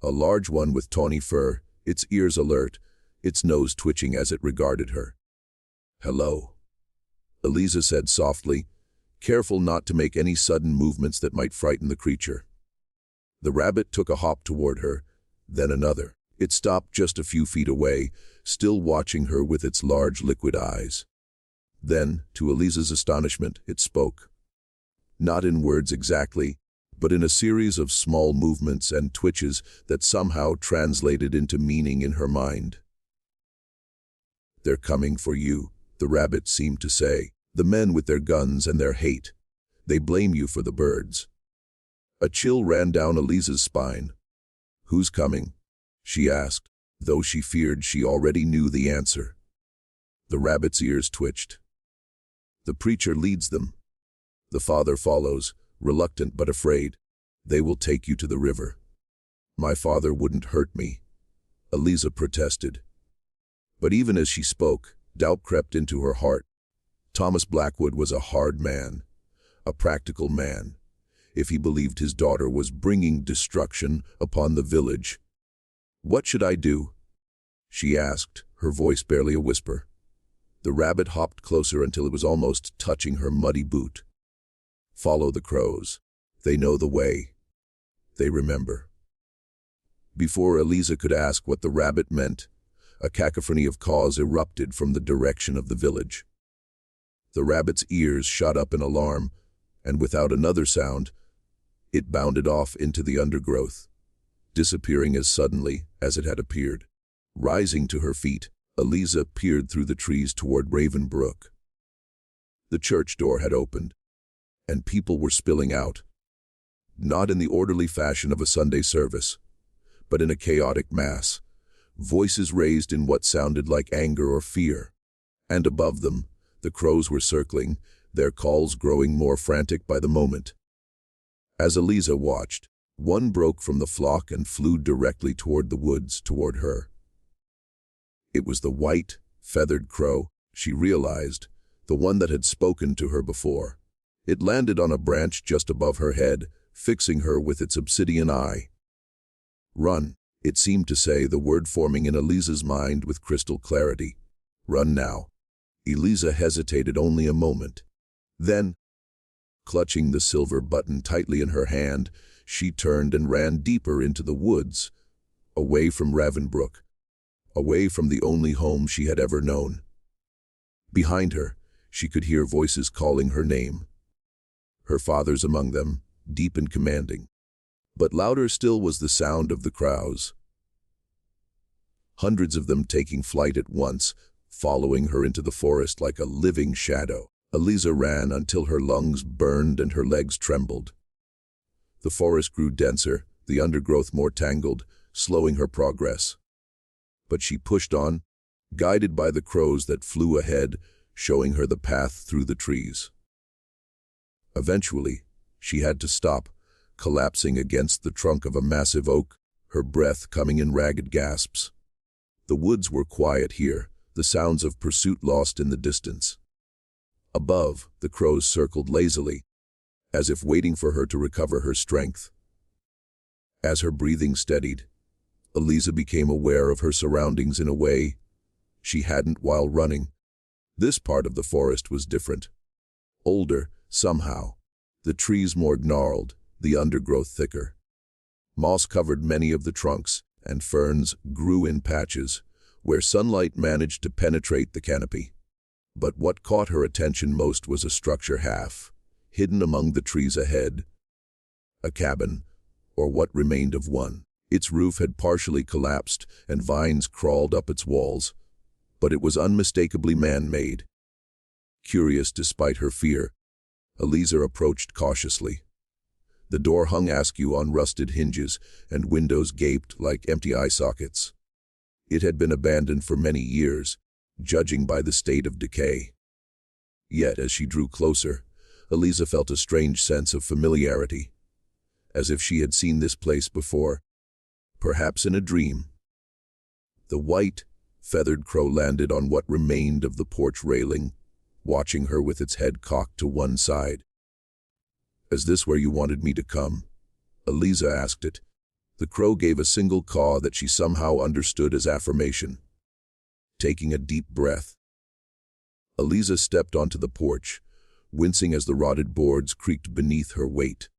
[SPEAKER 1] A large one with tawny fur, its ears alert, its nose twitching as it regarded her. "Hello," Eliza said softly, careful not to make any sudden movements that might frighten the creature. The rabbit took a hop toward her, then another. It stopped just a few feet away, still watching her with its large liquid eyes. Then, to Eliza's astonishment, it spoke. Not in words exactly, but in a series of small movements and twitches that somehow translated into meaning in her mind. "They're coming for you," the rabbit seemed to say. "The men with their guns and their hate. They blame you for the birds." A chill ran down Eliza's spine. "Who's coming?" she asked, though she feared she already knew the answer. The rabbit's ears twitched. "The preacher leads them. The father follows, reluctant but afraid. They will take you to the river." "My father wouldn't hurt me," Eliza protested. But even as she spoke, doubt crept into her heart. Thomas Blackwood was a hard man, a practical man, if he believed his daughter was bringing destruction upon the village. "What should I do?" she asked, her voice barely a whisper. The rabbit hopped closer until it was almost touching her muddy boot. "Follow the crows. They know the way. They remember." Before Eliza could ask what the rabbit meant, a cacophony of caws erupted from the direction of the village. The rabbit's ears shot up in alarm, and without another sound, it bounded off into the undergrowth, disappearing as suddenly as it had appeared. Rising to her feet, Eliza peered through the trees toward Ravenbrook. The church door had opened, and people were spilling out, not in the orderly fashion of a Sunday service, but in a chaotic mass, voices raised in what sounded like anger or fear. And above them, the crows were circling, their calls growing more frantic by the moment. As Eliza watched, one broke from the flock and flew directly toward the woods toward her. It was the white, feathered crow, she realized, the one that had spoken to her before. It landed on a branch just above her head, fixing her with its obsidian eye. "Run," it seemed to say, the word forming in Eliza's mind with crystal clarity. "Run now." Eliza hesitated only a moment. Then, clutching the silver button tightly in her hand, she turned and ran deeper into the woods, away from Ravenbrook, away from the only home she had ever known. Behind her, she could hear voices calling her name. Her father's among them, deep and commanding. But louder still was the sound of the crows. Hundreds of them taking flight at once, following her into the forest like a living shadow. Eliza ran until her lungs burned and her legs trembled. The forest grew denser, the undergrowth more tangled, slowing her progress. But she pushed on, guided by the crows that flew ahead, showing her the path through the trees. Eventually, she had to stop, collapsing against the trunk of a massive oak, her breath coming in ragged gasps. The woods were quiet here, the sounds of pursuit lost in the distance. Above, the crows circled lazily, as if waiting for her to recover her strength. As her breathing steadied, Eliza became aware of her surroundings in a way she hadn't while running. This part of the forest was different. Older, somehow. The trees more gnarled, the undergrowth thicker. Moss covered many of the trunks, and ferns grew in patches, where sunlight managed to penetrate the canopy. But what caught her attention most was a structure half hidden among the trees ahead. A cabin, or what remained of one. Its roof had partially collapsed, and vines crawled up its walls, but it was unmistakably man-made. Curious despite her fear, Eliza approached cautiously. The door hung askew on rusted hinges, and windows gaped like empty eye sockets. It had been abandoned for many years, judging by the state of decay. Yet, as she drew closer, Eliza felt a strange sense of familiarity, as if she had seen this place before, perhaps in a dream. The white, feathered crow landed on what remained of the porch railing, watching her with its head cocked to one side. "Is this where you wanted me to come?" Eliza asked it. The crow gave a single caw that she somehow understood as affirmation. Taking a deep breath, Eliza stepped onto the porch, wincing as the rotted boards creaked beneath her weight.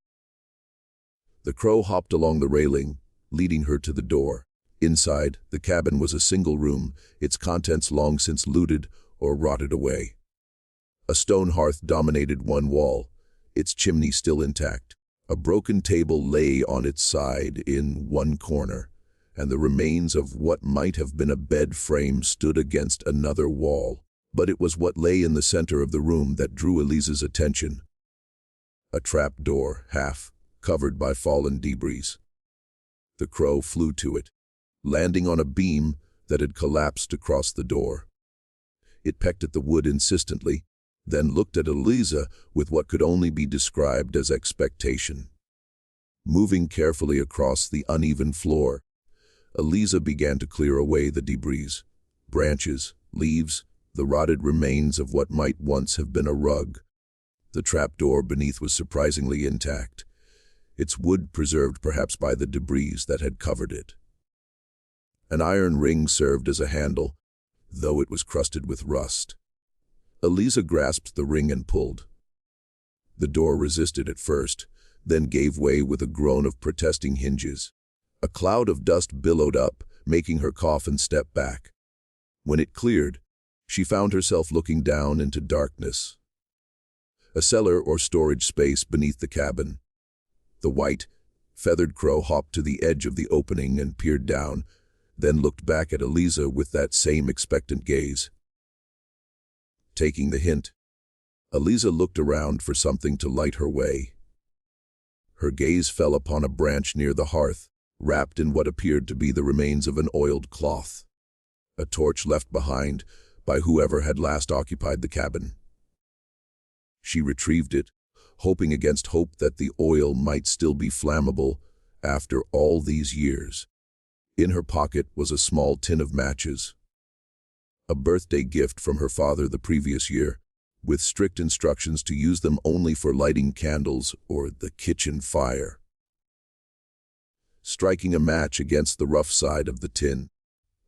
[SPEAKER 1] The crow hopped along the railing, leading her to the door. Inside, the cabin was a single room, its contents long since looted or rotted away. A stone hearth dominated one wall, its chimney still intact. A broken table lay on its side in one corner, and the remains of what might have been a bed frame stood against another wall. But it was what lay in the center of the room that drew Eliza's attention. A trap door, half covered by fallen debris. The crow flew to it, landing on a beam that had collapsed across the door. It pecked at the wood insistently, then looked at Eliza with what could only be described as expectation. Moving carefully across the uneven floor, Eliza began to clear away the debris, branches, leaves, the rotted remains of what might once have been a rug. The trapdoor beneath was surprisingly intact, its wood preserved perhaps by the debris that had covered it. An iron ring served as a handle, though it was crusted with rust. Eliza grasped the ring and pulled. The door resisted at first, then gave way with a groan of protesting hinges. A cloud of dust billowed up, making her cough and step back. When it cleared, she found herself looking down into darkness. A cellar or storage space beneath the cabin. The white, feathered crow hopped to the edge of the opening and peered down, then looked back at Eliza with that same expectant gaze. Taking the hint, Eliza looked around for something to light her way. Her gaze fell upon a branch near the hearth, wrapped in what appeared to be the remains of an oiled cloth. A torch left behind by whoever had last occupied the cabin. She retrieved it, hoping against hope that the oil might still be flammable after all these years. In her pocket was a small tin of matches, a birthday gift from her father the previous year, with strict instructions to use them only for lighting candles or the kitchen fire. Striking a match against the rough side of the tin,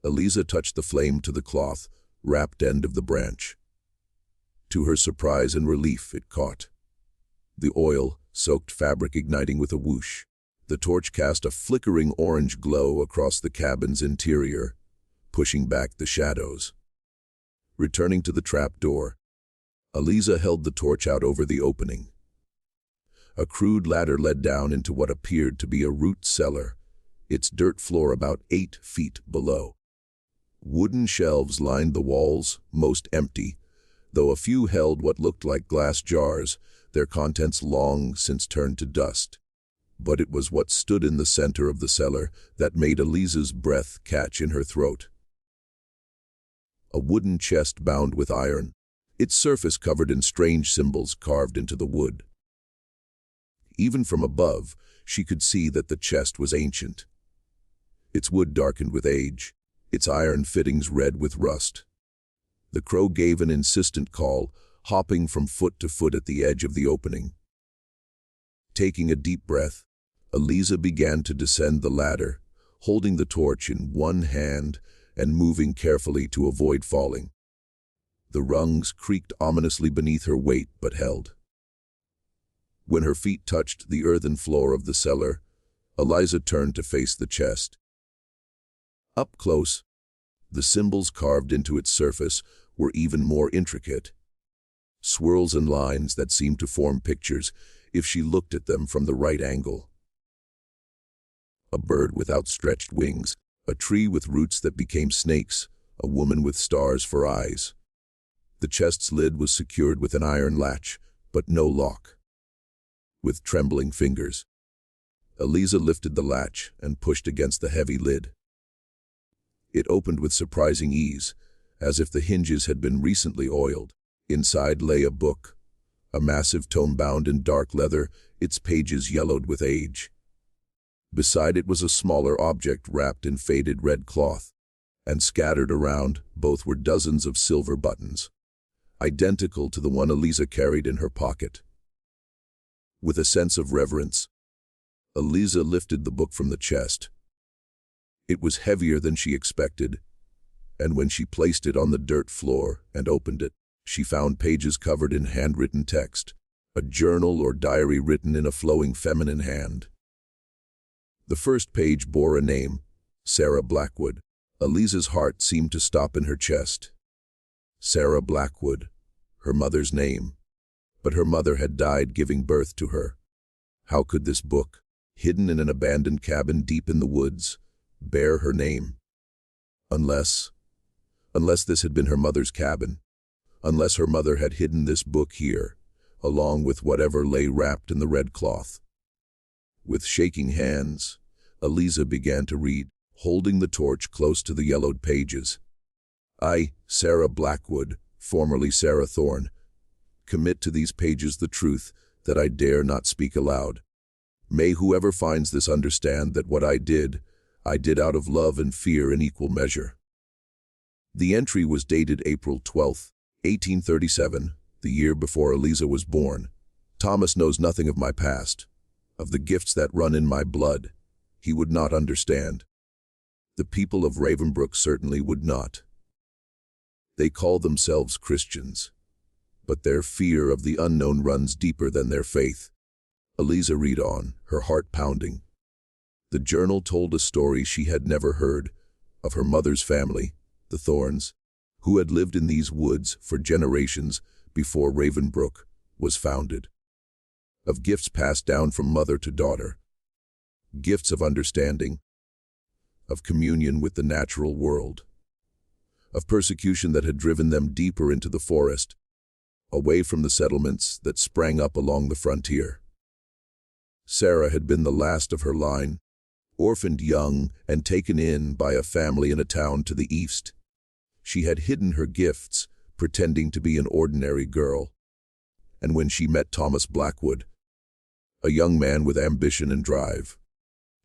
[SPEAKER 1] Eliza touched the flame to the cloth, wrapped end of the branch. To her surprise and relief, it caught. The oil-soaked fabric igniting with a whoosh. The torch cast a flickering orange glow across the cabin's interior, pushing back the shadows. Returning to the trap door, Eliza held the torch out over the opening. A crude ladder led down into what appeared to be a root cellar, its dirt floor about 8 feet below. Wooden shelves lined the walls, most empty, though a few held what looked like glass jars, their contents long since turned to dust. But it was what stood in the center of the cellar that made Eliza's breath catch in her throat. A wooden chest bound with iron, its surface covered in strange symbols carved into the wood. Even from above, she could see that the chest was ancient. Its wood darkened with age, its iron fittings red with rust. The crow gave an insistent call, hopping from foot to foot at the edge of the opening. Taking a deep breath, Eliza began to descend the ladder, holding the torch in one hand and moving carefully to avoid falling. The rungs creaked ominously beneath her weight but held. When her feet touched the earthen floor of the cellar, Eliza turned to face the chest. Up close, the symbols carved into its surface were even more intricate. Swirls and lines that seemed to form pictures if she looked at them from the right angle. A bird with outstretched wings, a tree with roots that became snakes, a woman with stars for eyes. The chest's lid was secured with an iron latch, but no lock. With trembling fingers, Eliza lifted the latch and pushed against the heavy lid. It opened with surprising ease, as if the hinges had been recently oiled. Inside lay a book, a massive tome bound in dark leather, its pages yellowed with age. Beside it was a smaller object wrapped in faded red cloth, and scattered around both were dozens of silver buttons, identical to the one Eliza carried in her pocket. With a sense of reverence, Eliza lifted the book from the chest. It was heavier than she expected, and when she placed it on the dirt floor and opened it, she found pages covered in handwritten text, a journal or diary written in a flowing feminine hand. The first page bore a name, Sarah Blackwood. Eliza's heart seemed to stop in her chest. Sarah Blackwood, her mother's name. But her mother had died giving birth to her. How could this book, hidden in an abandoned cabin deep in the woods, bear her name? Unless this had been her mother's cabin. Unless her mother had hidden this book here, along with whatever lay wrapped in the red cloth. With shaking hands, Eliza began to read, holding the torch close to the yellowed pages. I, Sarah Blackwood, formerly Sarah Thorne, commit to these pages the truth that I dare not speak aloud. May whoever finds this understand that what I did out of love and fear in equal measure. The entry was dated April 12, 1837, the year before Eliza was born. Thomas knows nothing of my past, of the gifts that run in my blood. He would not understand. The people of Ravenbrook certainly would not. They call themselves Christians, but their fear of the unknown runs deeper than their faith. Eliza read on, her heart pounding. The journal told a story she had never heard, of her mother's family, the Thornes, who had lived in these woods for generations before Ravenbrook was founded. Of gifts passed down from mother to daughter. Gifts of understanding, of communion with the natural world, of persecution that had driven them deeper into the forest, away from the settlements that sprang up along the frontier. Sarah had been the last of her line, orphaned young and taken in by a family in a town to the east. She had hidden her gifts, pretending to be an ordinary girl. And when she met Thomas Blackwood, a young man with ambition and drive,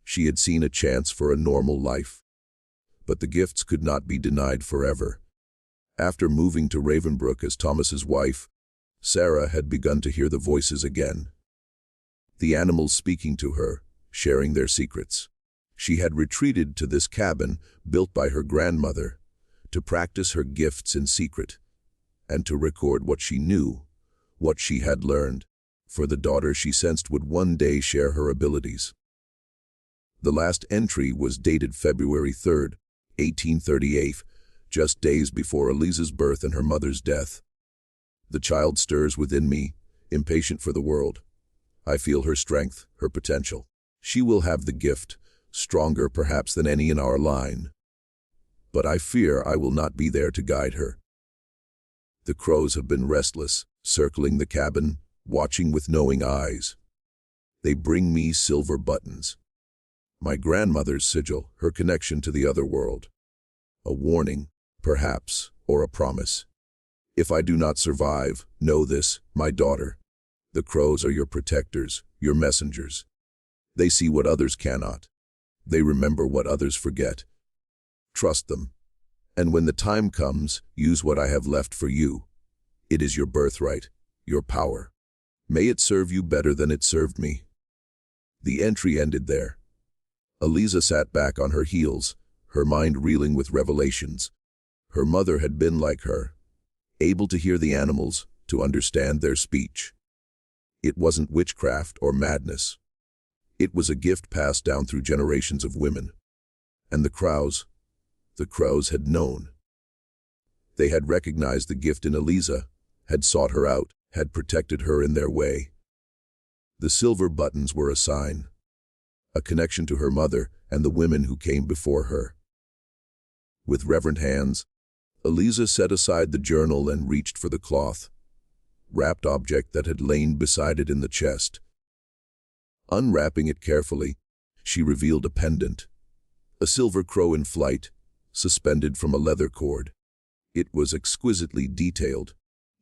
[SPEAKER 1] she had seen a chance for a normal life. But the gifts could not be denied forever. After moving to Ravenbrook as Thomas's wife, Sarah had begun to hear the voices again. The animals speaking to her, sharing their secrets. She had retreated to this cabin built by her grandmother to practice her gifts in secret and to record what she knew, what she had learned, for the daughter she sensed would one day share her abilities. The last entry was dated February 3, 1838, just days before Eliza's birth and her mother's death. The child stirs within me, impatient for the world. I feel her strength, her potential. She will have the gift, stronger perhaps than any in our line. But I fear I will not be there to guide her. The crows have been restless, circling the cabin, watching with knowing eyes. They bring me silver buttons. My grandmother's sigil, her connection to the other world. A warning, perhaps, or a promise. If I do not survive, know this, my daughter. The crows are your protectors, your messengers. They see what others cannot. They remember what others forget. Trust them. And when the time comes, use what I have left for you. It is your birthright, your power. May it serve you better than it served me. The entry ended there. Eliza sat back on her heels, her mind reeling with revelations. Her mother had been like her, able to hear the animals, to understand their speech. It wasn't witchcraft or madness. It was a gift passed down through generations of women. And the crows had known. They had recognized the gift in Eliza, had sought her out, had protected her in their way. The silver buttons were a sign, a connection to her mother and the women who came before her. With reverent hands, Eliza set aside the journal and reached for the cloth, wrapped object that had lain beside it in the chest. Unwrapping it carefully, she revealed a pendant, a silver crow in flight, suspended from a leather cord. It was exquisitely detailed,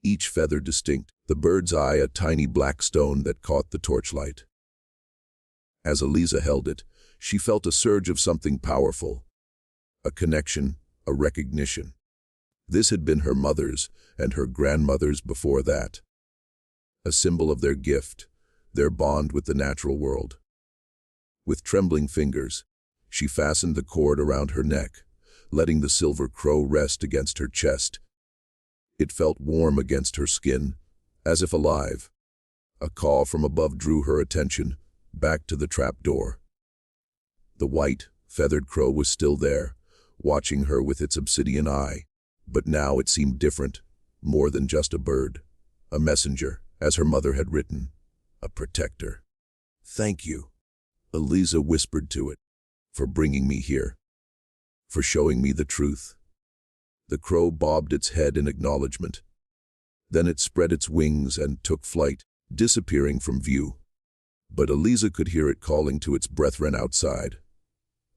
[SPEAKER 1] each feather distinct, the bird's eye a tiny black stone that caught the torchlight. As Eliza held it, she felt a surge of something powerful, a connection, a recognition. This had been her mother's and her grandmother's before that, a symbol of their gift, their bond with the natural world. With trembling fingers, she fastened the cord around her neck, letting the silver crow rest against her chest. It felt warm against her skin, as if alive. A call from above drew her attention, back to the trapdoor. The white, feathered crow was still there, watching her with its obsidian eye. But now it seemed different, more than just a bird. A messenger, as her mother had written. A protector. "Thank you," Eliza whispered to it, "for bringing me here, for showing me the truth." The crow bobbed its head in acknowledgement. Then it spread its wings and took flight, disappearing from view. But Eliza could hear it calling to its brethren outside.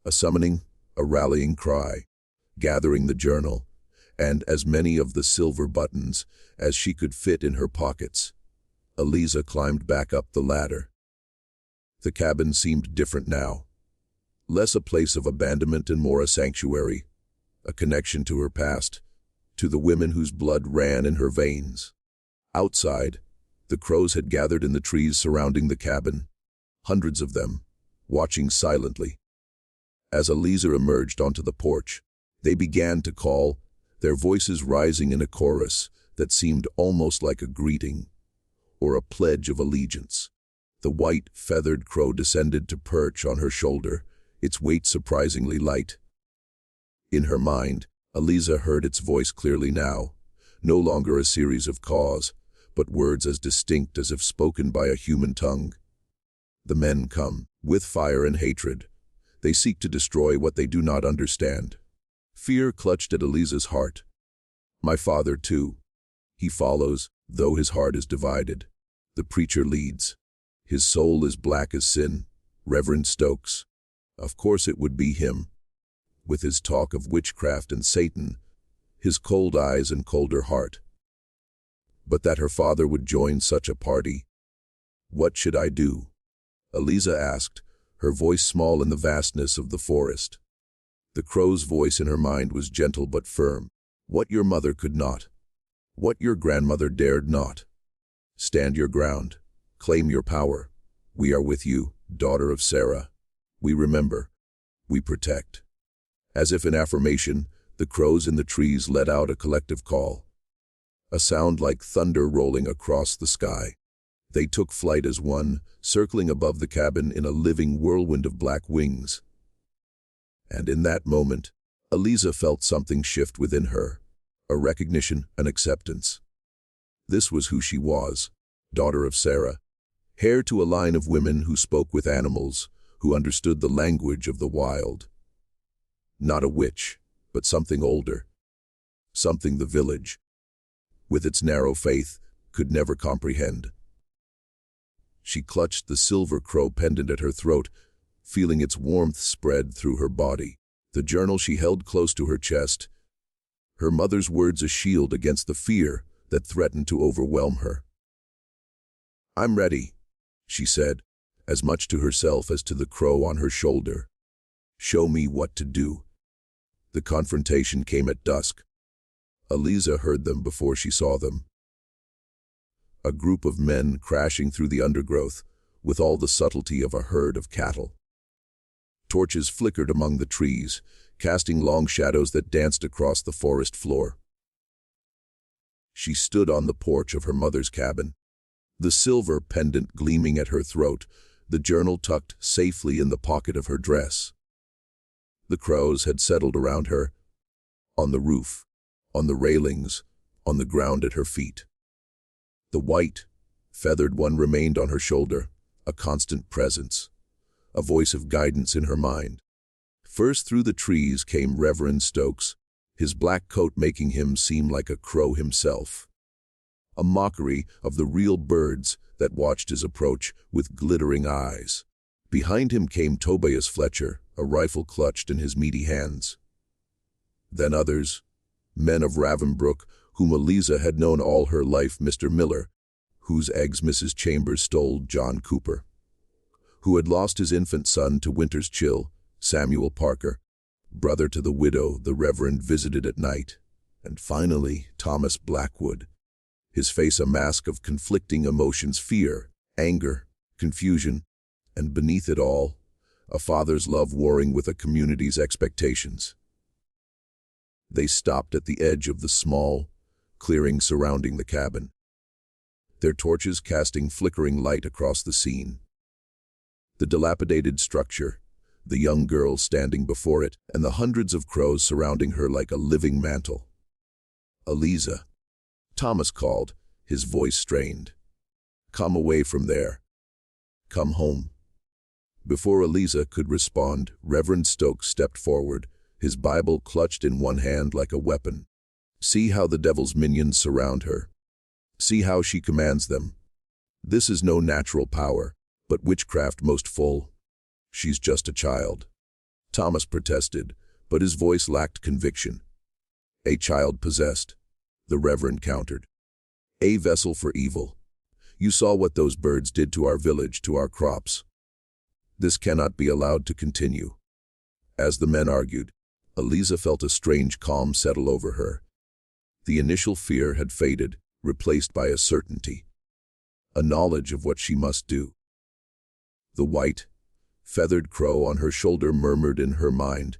[SPEAKER 1] A summoning, a rallying cry, gathering the journal, and as many of the silver buttons as she could fit in her pockets. Eliza climbed back up the ladder. The cabin seemed different now. Less a place of abandonment and more a sanctuary, a connection to her past, to the women whose blood ran in her veins. Outside, the crows had gathered in the trees surrounding the cabin, hundreds of them, watching silently. As Eliza emerged onto the porch, they began to call, their voices rising in a chorus that seemed almost like a greeting, or a pledge of allegiance. The white, feathered crow descended to perch on her shoulder, its weight surprisingly light. In her mind, Eliza heard its voice clearly now, no longer a series of caws, but words as distinct as if spoken by a human tongue. The men come, with fire and hatred. They seek to destroy what they do not understand. Fear clutched at Eliza's heart. My father, too. He follows, though his heart is divided. The preacher leads. His soul is black as sin. Reverend Stokes. Of course it would be him. With his talk of witchcraft and Satan, his cold eyes and colder heart. But that her father would join such a party. What should I do? Eliza asked, her voice small in the vastness of the forest. The crow's voice in her mind was gentle but firm. What your mother could not. What your grandmother dared not. Stand your ground. Claim your power. We are with you, daughter of Sarah. We remember. We protect. As if in affirmation, the crows in the trees let out a collective call. A sound like thunder rolling across the sky. They took flight as one, circling above the cabin in a living whirlwind of black wings. And in that moment, Eliza felt something shift within her, a recognition, an acceptance. This was who she was, daughter of Sarah, heir to a line of women who spoke with animals, who understood the language of the wild. Not a witch, but something older. Something the village, with its narrow faith, could never comprehend. She clutched the silver crow pendant at her throat, feeling its warmth spread through her body. The journal she held close to her chest, her mother's words a shield against the fear that threatened to overwhelm her. "I'm ready," she said, as much to herself as to the crow on her shoulder. "Show me what to do." The confrontation came at dusk. Eliza heard them before she saw them. A group of men crashing through the undergrowth, with all the subtlety of a herd of cattle. Torches flickered among the trees, casting long shadows that danced across the forest floor. She stood on the porch of her mother's cabin, the silver pendant gleaming at her throat, the journal tucked safely in the pocket of her dress. The crows had settled around her, on the roof, on the railings, on the ground at her feet. The white, feathered one remained on her shoulder, a constant presence, a voice of guidance in her mind. First through the trees came Reverend Stokes, his black coat making him seem like a crow himself. A mockery of the real birds that watched his approach with glittering eyes. Behind him came Tobias Fletcher, a rifle clutched in his meaty hands. Then others, men of Ravensbrück, whom Eliza had known all her life, Mr. Miller, whose eggs Mrs. Chambers stole, John Cooper, who had lost his infant son to winter's chill, Samuel Parker, brother to the widow the Reverend visited at night, and finally Thomas Blackwood, his face a mask of conflicting emotions, fear, anger, confusion, and beneath it all, a father's love warring with a community's expectations. They stopped at the edge of the small clearing surrounding the cabin, their torches casting flickering light across the scene. The dilapidated structure, the young girl standing before it, and the hundreds of crows surrounding her like a living mantle. "Eliza," Thomas called, his voice strained. "Come away from there. Come home." Before Eliza could respond, Reverend Stokes stepped forward, his Bible clutched in one hand like a weapon. "See how the devil's minions surround her. See how she commands them. This is no natural power, but witchcraft most full. She's just a child." Thomas protested, but his voice lacked conviction. "A child possessed," the Reverend countered. "A vessel for evil. You saw what those birds did to our village, to our crops. This cannot be allowed to continue." As the men argued, Eliza felt a strange calm settle over her. The initial fear had faded, replaced by a certainty, a knowledge of what she must do. The white, feathered crow on her shoulder murmured in her mind,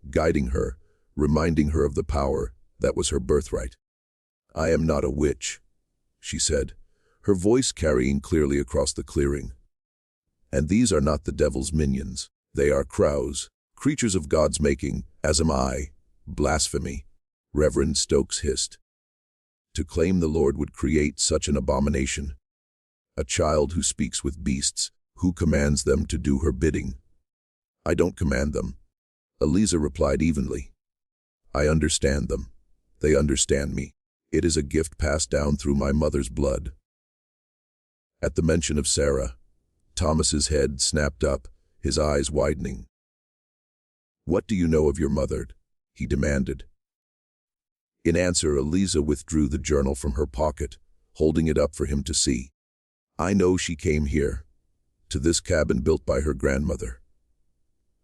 [SPEAKER 1] guiding her, reminding her of the power that was her birthright. "I am not a witch," she said, her voice carrying clearly across the clearing. "And these are not the devil's minions. They are crows, creatures of God's making, as am I." "Blasphemy," Reverend Stokes hissed. "To claim the Lord would create such an abomination. A child who speaks with beasts, who commands them to do her bidding." "I don't command them," Eliza replied evenly. "I understand them. They understand me. It is a gift passed down through my mother's blood." At the mention of Sarah, Thomas's head snapped up, his eyes widening. "What do you know of your mother?" he demanded. In answer, Eliza withdrew the journal from her pocket, holding it up for him to see. "I know she came here, to this cabin built by her grandmother.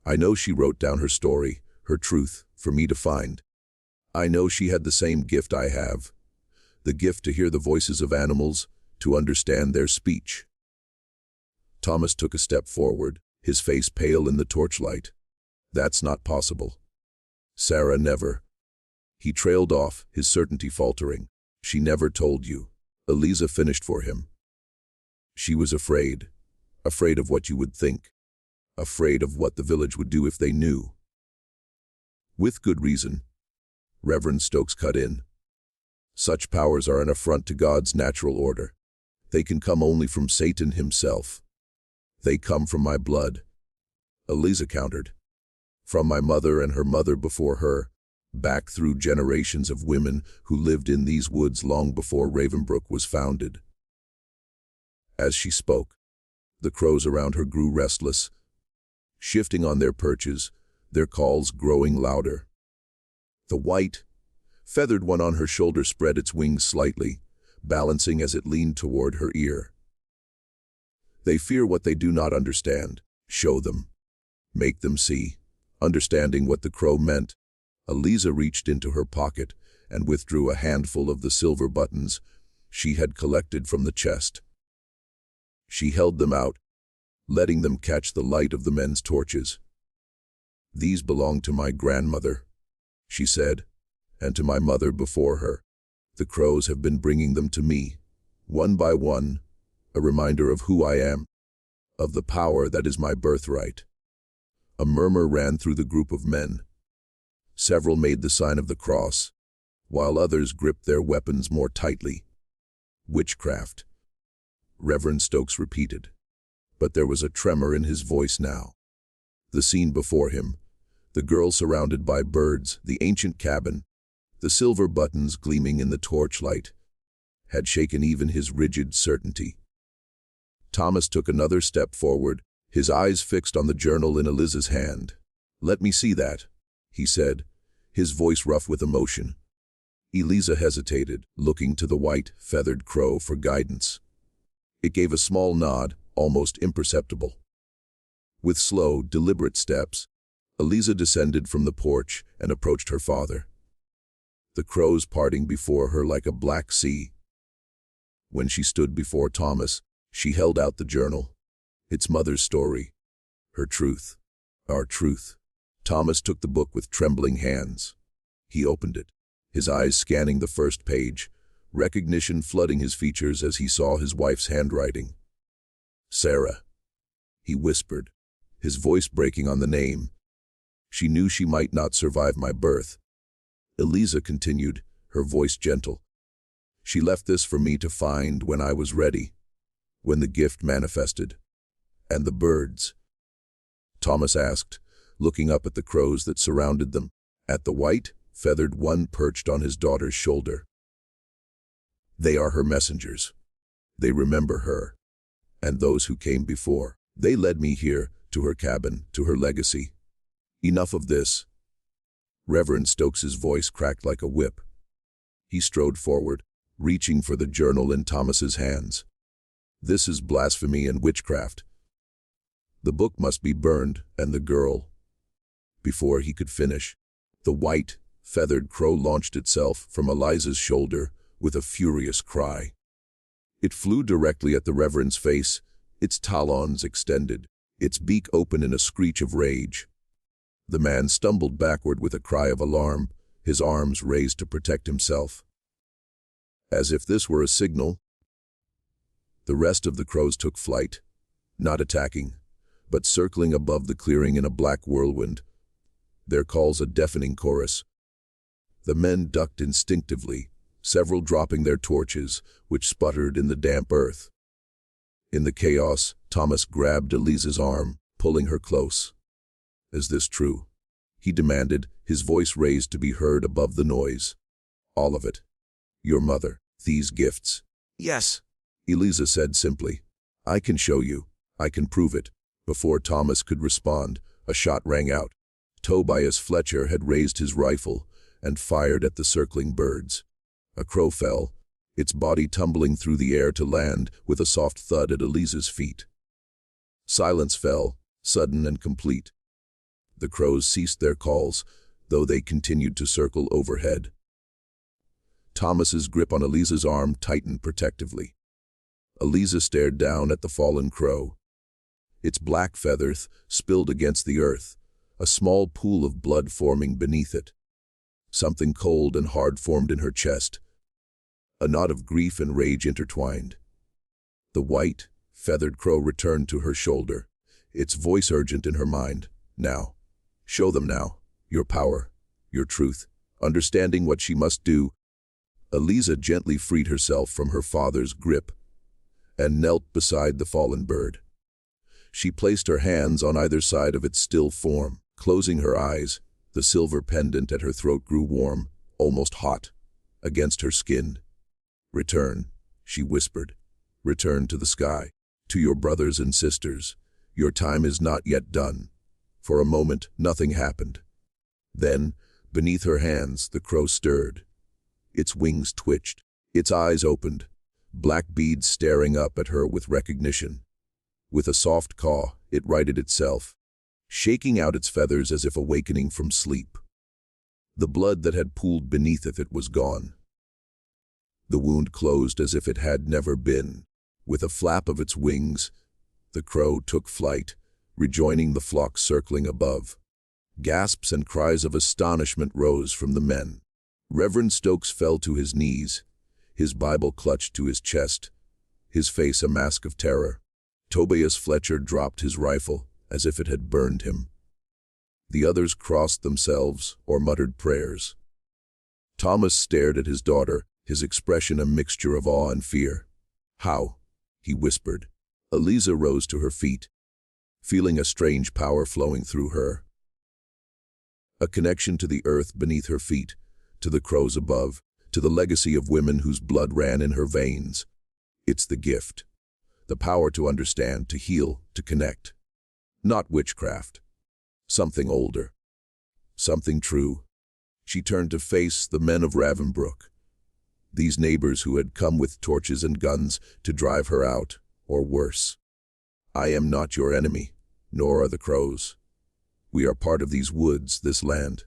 [SPEAKER 1] I know she wrote down her story, her truth, for me to find. I know she had the same gift I have, the gift to hear the voices of animals, to understand their speech." Thomas took a step forward, his face pale in the torchlight. "That's not possible. Sarah never." He trailed off, his certainty faltering. "She never told you." Eliza finished for him. "She was afraid. Afraid of what you would think. Afraid of what the village would do if they knew." With good reason. Reverend Stokes cut in. Such powers are an affront to God's natural order. They can come only from Satan himself. They come from my blood. Eliza countered. From my mother and her mother before her, back through generations of women who lived in these woods long before Ravenbrook was founded. As she spoke, the crows around her grew restless, shifting on their perches, their calls growing louder. The white, feathered one on her shoulder spread its wings slightly, balancing as it leaned toward her ear. They fear what they do not understand. Show them. Make them see. Understanding what the crow meant, Eliza reached into her pocket and withdrew a handful of the silver buttons she had collected from the chest. She held them out, letting them catch the light of the men's torches. These belong to my grandmother, she said, and to my mother before her. The crows have been bringing them to me, one by one, a reminder of who I am, of the power that is my birthright. A murmur ran through the group of men. Several made the sign of the cross, while others gripped their weapons more tightly. Witchcraft, Reverend Stokes repeated, but there was a tremor in his voice now. The scene before him, the girl surrounded by birds, the ancient cabin, the silver buttons gleaming in the torchlight, had shaken even his rigid certainty. Thomas took another step forward, his eyes fixed on the journal in Eliza's hand. "Let me see that," he said, his voice rough with emotion. Eliza hesitated, looking to the white, feathered crow for guidance. It gave a small nod, almost imperceptible. With slow, deliberate steps, Eliza descended from the porch and approached her father. The crows parting before her like a black sea. When she stood before Thomas, she held out the journal. Its mother's story. Her truth. Our truth. Thomas took the book with trembling hands. He opened it, his eyes scanning the first page, recognition flooding his features as he saw his wife's handwriting. "Sarah," he whispered, his voice breaking on the name. "She knew she might not survive my birth." Eliza continued, her voice gentle. "She left this for me to find when I was ready, when the gift manifested." "And the birds?" Thomas asked, looking up at the crows that surrounded them, at the white, feathered one perched on his daughter's shoulder. "They are her messengers. They remember her, and those who came before. They led me here, to her cabin, to her legacy. Enough of this." Reverend Stokes's voice cracked like a whip. He strode forward, reaching for the journal in Thomas's hands. "This is blasphemy and witchcraft. The book must be burned, and the girl." Before he could finish, the white, feathered crow launched itself from Eliza's shoulder with a furious cry. It flew directly at the Reverend's face, its talons extended, its beak open in a screech of rage. The man stumbled backward with a cry of alarm, his arms raised to protect himself. As if this were a signal, the rest of the crows took flight, not attacking, but circling above the clearing in a black whirlwind, their calls a deafening chorus. The men ducked instinctively, several dropping their torches, which sputtered in the damp earth. In the chaos, Thomas grabbed Eliza's arm, pulling her close. "Is this true?" he demanded, his voice raised to be heard above the noise. "All of it. Your mother, these gifts." "Yes," Eliza said simply. "I can show you. I can prove it." Before Thomas could respond, a shot rang out. Tobias Fletcher had raised his rifle and fired at the circling birds. A crow fell, its body tumbling through the air to land with a soft thud at Eliza's feet. Silence fell, sudden and complete. The crows ceased their calls, though they continued to circle overhead. Thomas's grip on Eliza's arm tightened protectively. Eliza stared down at the fallen crow. Its black feathers spilled against the earth, a small pool of blood forming beneath it. Something cold and hard formed in her chest. A knot of grief and rage intertwined. The white, feathered crow returned to her shoulder, its voice urgent in her mind. "Now. Show them now. Your power. your truth, understanding what she must do. Eliza gently freed herself from her father's grip and knelt beside the fallen bird. She placed her hands on either side of its still form. Closing her eyes, the silver pendant at her throat grew warm, almost hot, against her skin. "Return," she whispered. "Return to the sky, to your brothers and sisters. Your time is not yet done." For a moment, nothing happened. Then, beneath her hands, the crow stirred. Its wings twitched. Its eyes opened, black beads staring up at her with recognition. With a soft caw, it righted itself, shaking out its feathers as if awakening from sleep. The blood that had pooled beneath it was gone. The wound closed as if it had never been. With a flap of its wings, the crow took flight, rejoining the flock circling above. Gasps and cries of astonishment rose from the men. Reverend Stokes fell to his knees, his Bible clutched to his chest, his face a mask of terror. Tobias Fletcher dropped his rifle, as if it had burned him. The others crossed themselves or muttered prayers. Thomas stared at his daughter, his expression a mixture of awe and fear. "How?" he whispered. Eliza rose to her feet, feeling a strange power flowing through her. A connection to the earth beneath her feet, to the crows above, to the legacy of women whose blood ran in her veins. It's the gift. The power to understand, to heal, to connect. Not witchcraft. Something older. Something true. She turned to face the men of Ravensbrück. These neighbors who had come with torches and guns to drive her out, or worse. "I am not your enemy, nor are the crows. We are part of these woods, this land.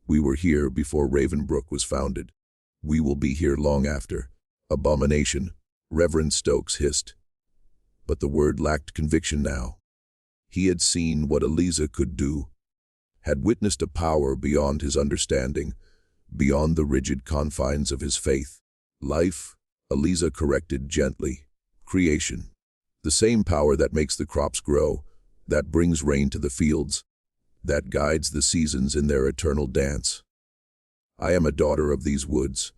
[SPEAKER 1] We were here before Ravensbrück was founded. We will be here long after." "Abomination," Reverend Stokes hissed. But the word lacked conviction now. He had seen what Eliza could do, had witnessed a power beyond his understanding, beyond the rigid confines of his faith. "Life," Eliza corrected gently. "Creation. The same power that makes the crops grow, that brings rain to the fields, that guides the seasons in their eternal dance. I am a daughter of these woods,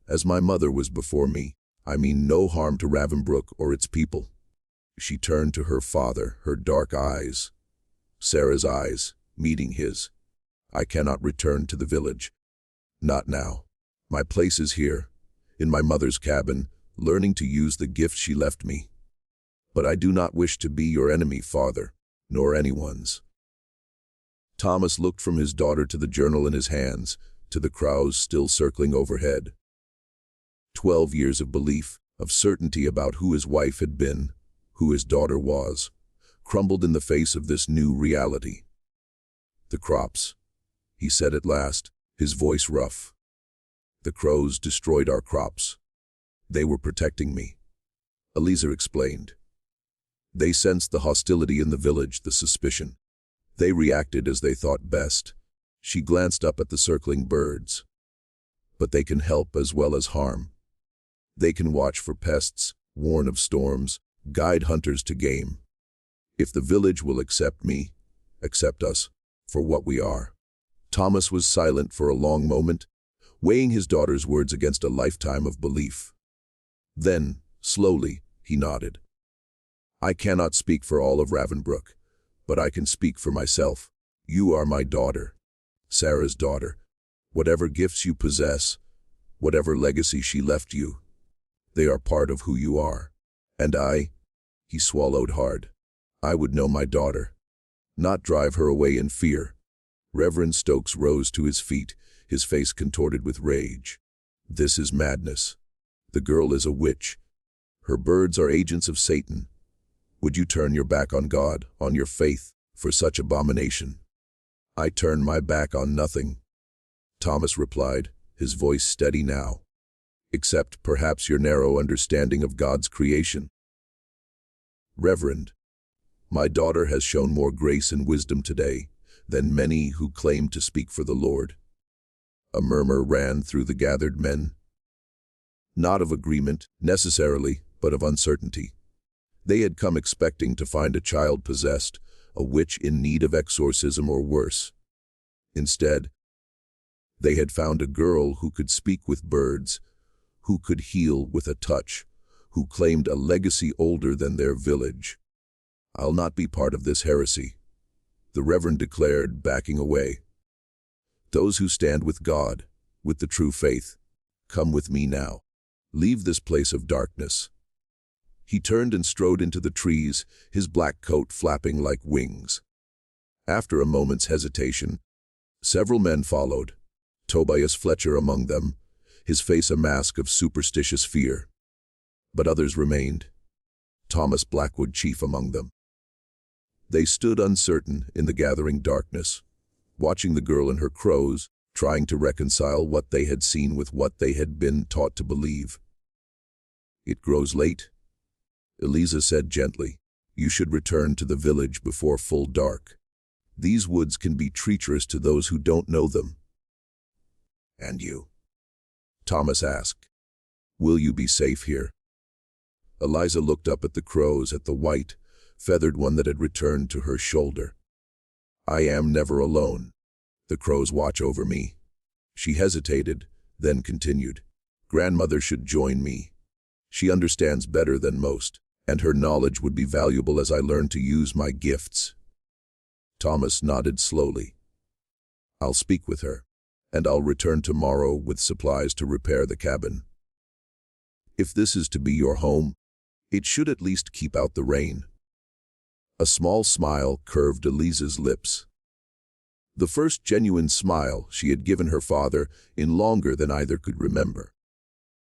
[SPEAKER 1] as my mother was before me. I mean no harm to Ravensbrück or its people." She turned to her father, her dark eyes, Sarah's eyes, meeting his. "I cannot return to the village. Not now. My place is here, in my mother's cabin, learning to use the gift she left me. But I do not wish to be your enemy, father, nor anyone's." Thomas looked from his daughter to the journal in his hands, to the crows still circling overhead. 12 years of belief, of certainty about who his wife had been, who his daughter was, crumbled in the face of this new reality. "The crops," he said at last, his voice rough. "The crows destroyed our crops. They were protecting me," Eliza explained. "They sensed the hostility in the village, the suspicion. They reacted as they thought best." She glanced up at the circling birds. "But they can help as well as harm. They can watch for pests, warn of storms, guide hunters to game. If the village will accept me, accept us, for what we are." Thomas was silent for a long moment, weighing his daughter's words against a lifetime of belief. Then, slowly, he nodded. "I cannot speak for all of Ravensbrück, but I can speak for myself. You are my daughter, Sarah's daughter. Whatever gifts you possess, whatever legacy she left you, they are part of who you are. And he swallowed hard. I would know my daughter, not drive her away in fear." Reverend Stokes rose to his feet, his face contorted with rage. "This is madness. The girl is a witch. Her birds are agents of Satan. Would you turn your back on God, on your faith, for such abomination?" "I turn my back on nothing," Thomas replied, his voice steady now, "except perhaps your narrow understanding of God's creation. Reverend, my daughter has shown more grace and wisdom today than many who claim to speak for the Lord." A murmur ran through the gathered men. Not of agreement, necessarily, but of uncertainty. They had come expecting to find a child possessed, a witch in need of exorcism or worse. Instead, They had found a girl who could speak with birds, who could heal with a touch, who claimed a legacy older than their village. "I'll not be part of this heresy," the Reverend declared, backing away. "Those who stand with God, with the true faith, come with me now. Leave this place of darkness." He turned and strode into the trees, his black coat flapping like wings. After a moment's hesitation, several men followed, Tobias Fletcher among them, his face a mask of superstitious fear. But others remained, Thomas Blackwood chief among them. They stood uncertain in the gathering darkness, watching the girl and her crows, trying to reconcile what they had seen with what they had been taught to believe. "It grows late," Eliza said gently. "You should return to the village before full dark. These woods can be treacherous to those who don't know them." "And you?" Thomas asked. "Will you be safe here?" Eliza looked up at the crows, at the white, feathered one that had returned to her shoulder. "I am never alone. The crows watch over me." She hesitated, then continued. "Grandmother should join me. She understands better than most, and her knowledge would be valuable as I learn to use my gifts." Thomas nodded slowly. "I'll speak with her, and I'll return tomorrow with supplies to repair the cabin. If this is to be your home, it should at least keep out the rain." A small smile curved Eliza's lips. The first genuine smile she had given her father in longer than either could remember.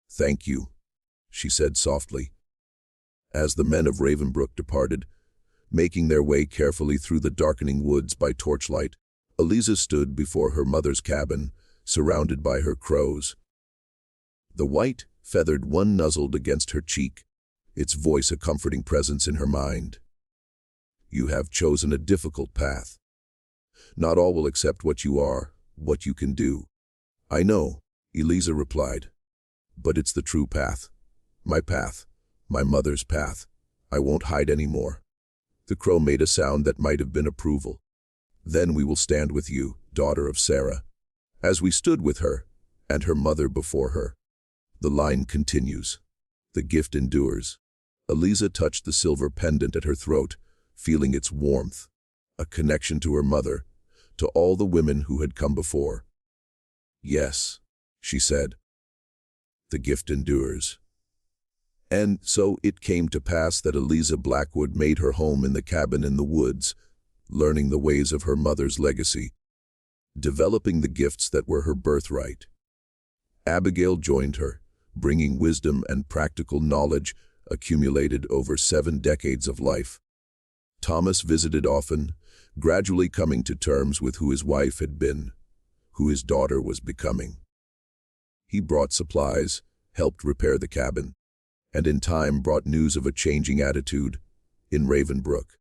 [SPEAKER 1] "Thank you," she said softly. As the men of Ravenbrook departed, making their way carefully through the darkening woods by torchlight, Eliza stood before her mother's cabin, surrounded by her crows. The white, feathered one nuzzled against her cheek, its voice a comforting presence in her mind. "You have chosen a difficult path. Not all will accept what you are, what you can do." "I know," Eliza replied. "But it's the true path. My path. My mother's path. I won't hide anymore." The crow made a sound that might have been approval. "Then we will stand with you, daughter of Sarah." As we stood with her, and her mother before her. The line continues. The gift endures. Eliza touched the silver pendant at her throat, feeling its warmth, a connection to her mother, to all the women who had come before. "Yes," she said. "The gift endures." And so it came to pass that Eliza Blackwood made her home in the cabin in the woods, learning the ways of her mother's legacy, developing the gifts that were her birthright. Abigail joined her, bringing wisdom and practical knowledge accumulated over 7 decades of life. Thomas visited often, gradually coming to terms with who his wife had been, who his daughter was becoming. He brought supplies, helped repair the cabin, and in time brought news of a changing attitude in Ravenbrook.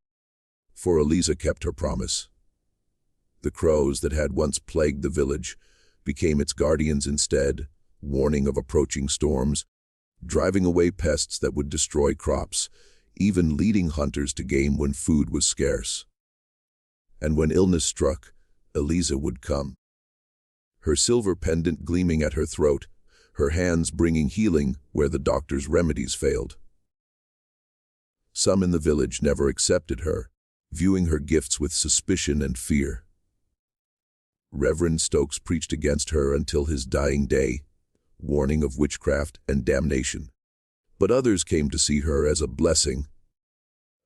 [SPEAKER 1] For Eliza kept her promise. The crows that had once plagued the village became its guardians instead, warning of approaching storms, driving away pests that would destroy crops, even leading hunters to game when food was scarce. And when illness struck, Eliza would come. Her silver pendant gleaming at her throat, her hands bringing healing where the doctor's remedies failed. Some in the village never accepted her, viewing her gifts with suspicion and fear. Reverend Stokes preached against her until his dying day, warning of witchcraft and damnation. But others came to see her as a blessing,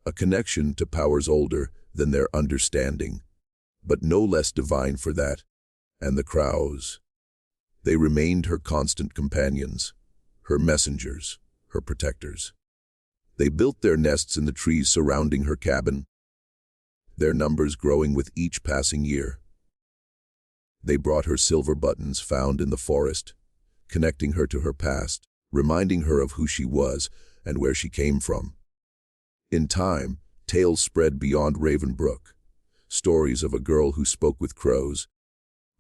[SPEAKER 1] a connection to powers older than their understanding, but no less divine for that. And the crows. They remained her constant companions, her messengers, her protectors. They built their nests in the trees surrounding her cabin, their numbers growing with each passing year. They brought her silver buttons found in the forest, connecting her to her past, reminding her of who she was and where she came from. In time, tales spread beyond Ravenbrook, stories of a girl who spoke with crows,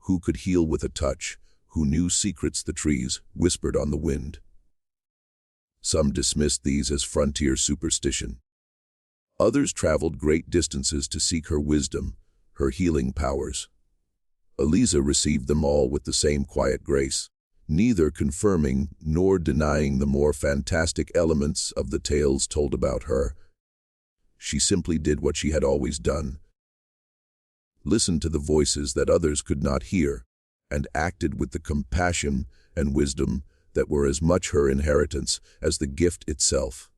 [SPEAKER 1] who could heal with a touch, who knew secrets the trees whispered on the wind. Some dismissed these as frontier superstition. Others traveled great distances to seek her wisdom, her healing powers. Eliza received them all with the same quiet grace, neither confirming nor denying the more fantastic elements of the tales told about her. She simply did what she had always done: listened to the voices that others could not hear, and acted with the compassion and wisdom that were as much her inheritance as the gift itself.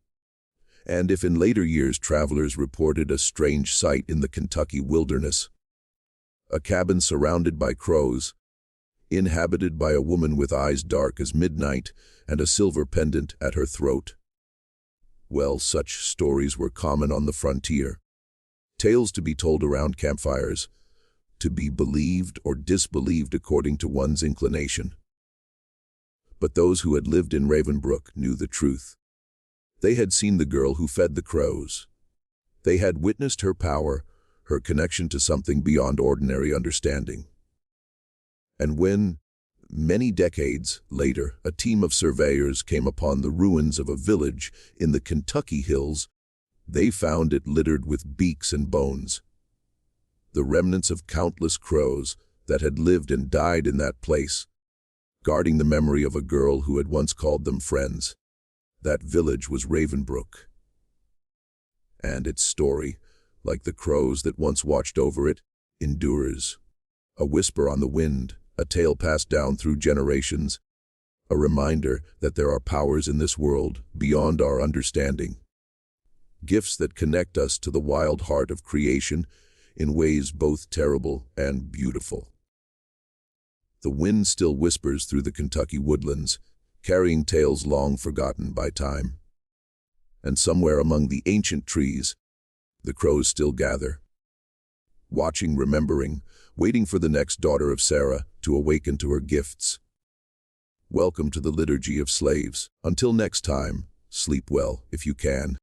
[SPEAKER 1] And if in later years travelers reported a strange sight in the Kentucky wilderness, a cabin surrounded by crows, inhabited by a woman with eyes dark as midnight and a silver pendant at her throat, well, such stories were common on the frontier. Tales to be told around campfires, to be believed or disbelieved according to one's inclination. But those who had lived in Ravenbrook knew the truth. They had seen the girl who fed the crows. They had witnessed her power, her connection to something beyond ordinary understanding. And when, many decades later, a team of surveyors came upon the ruins of a village in the Kentucky hills, they found it littered with beaks and bones. The remnants of countless crows that had lived and died in that place, guarding the memory of a girl who had once called them friends. That village was Ravenbrook. And its story, like the crows that once watched over it, endures. A whisper on the wind, a tale passed down through generations, a reminder that there are powers in this world beyond our understanding. Gifts that connect us to the wild heart of creation in ways both terrible and beautiful. The wind still whispers through the Kentucky woodlands, carrying tales long forgotten by time. And somewhere among the ancient trees, the crows still gather, watching, remembering, waiting for the next daughter of Sarah to awaken to her gifts. Welcome to the liturgy of slaves. Until next time, sleep well if you can.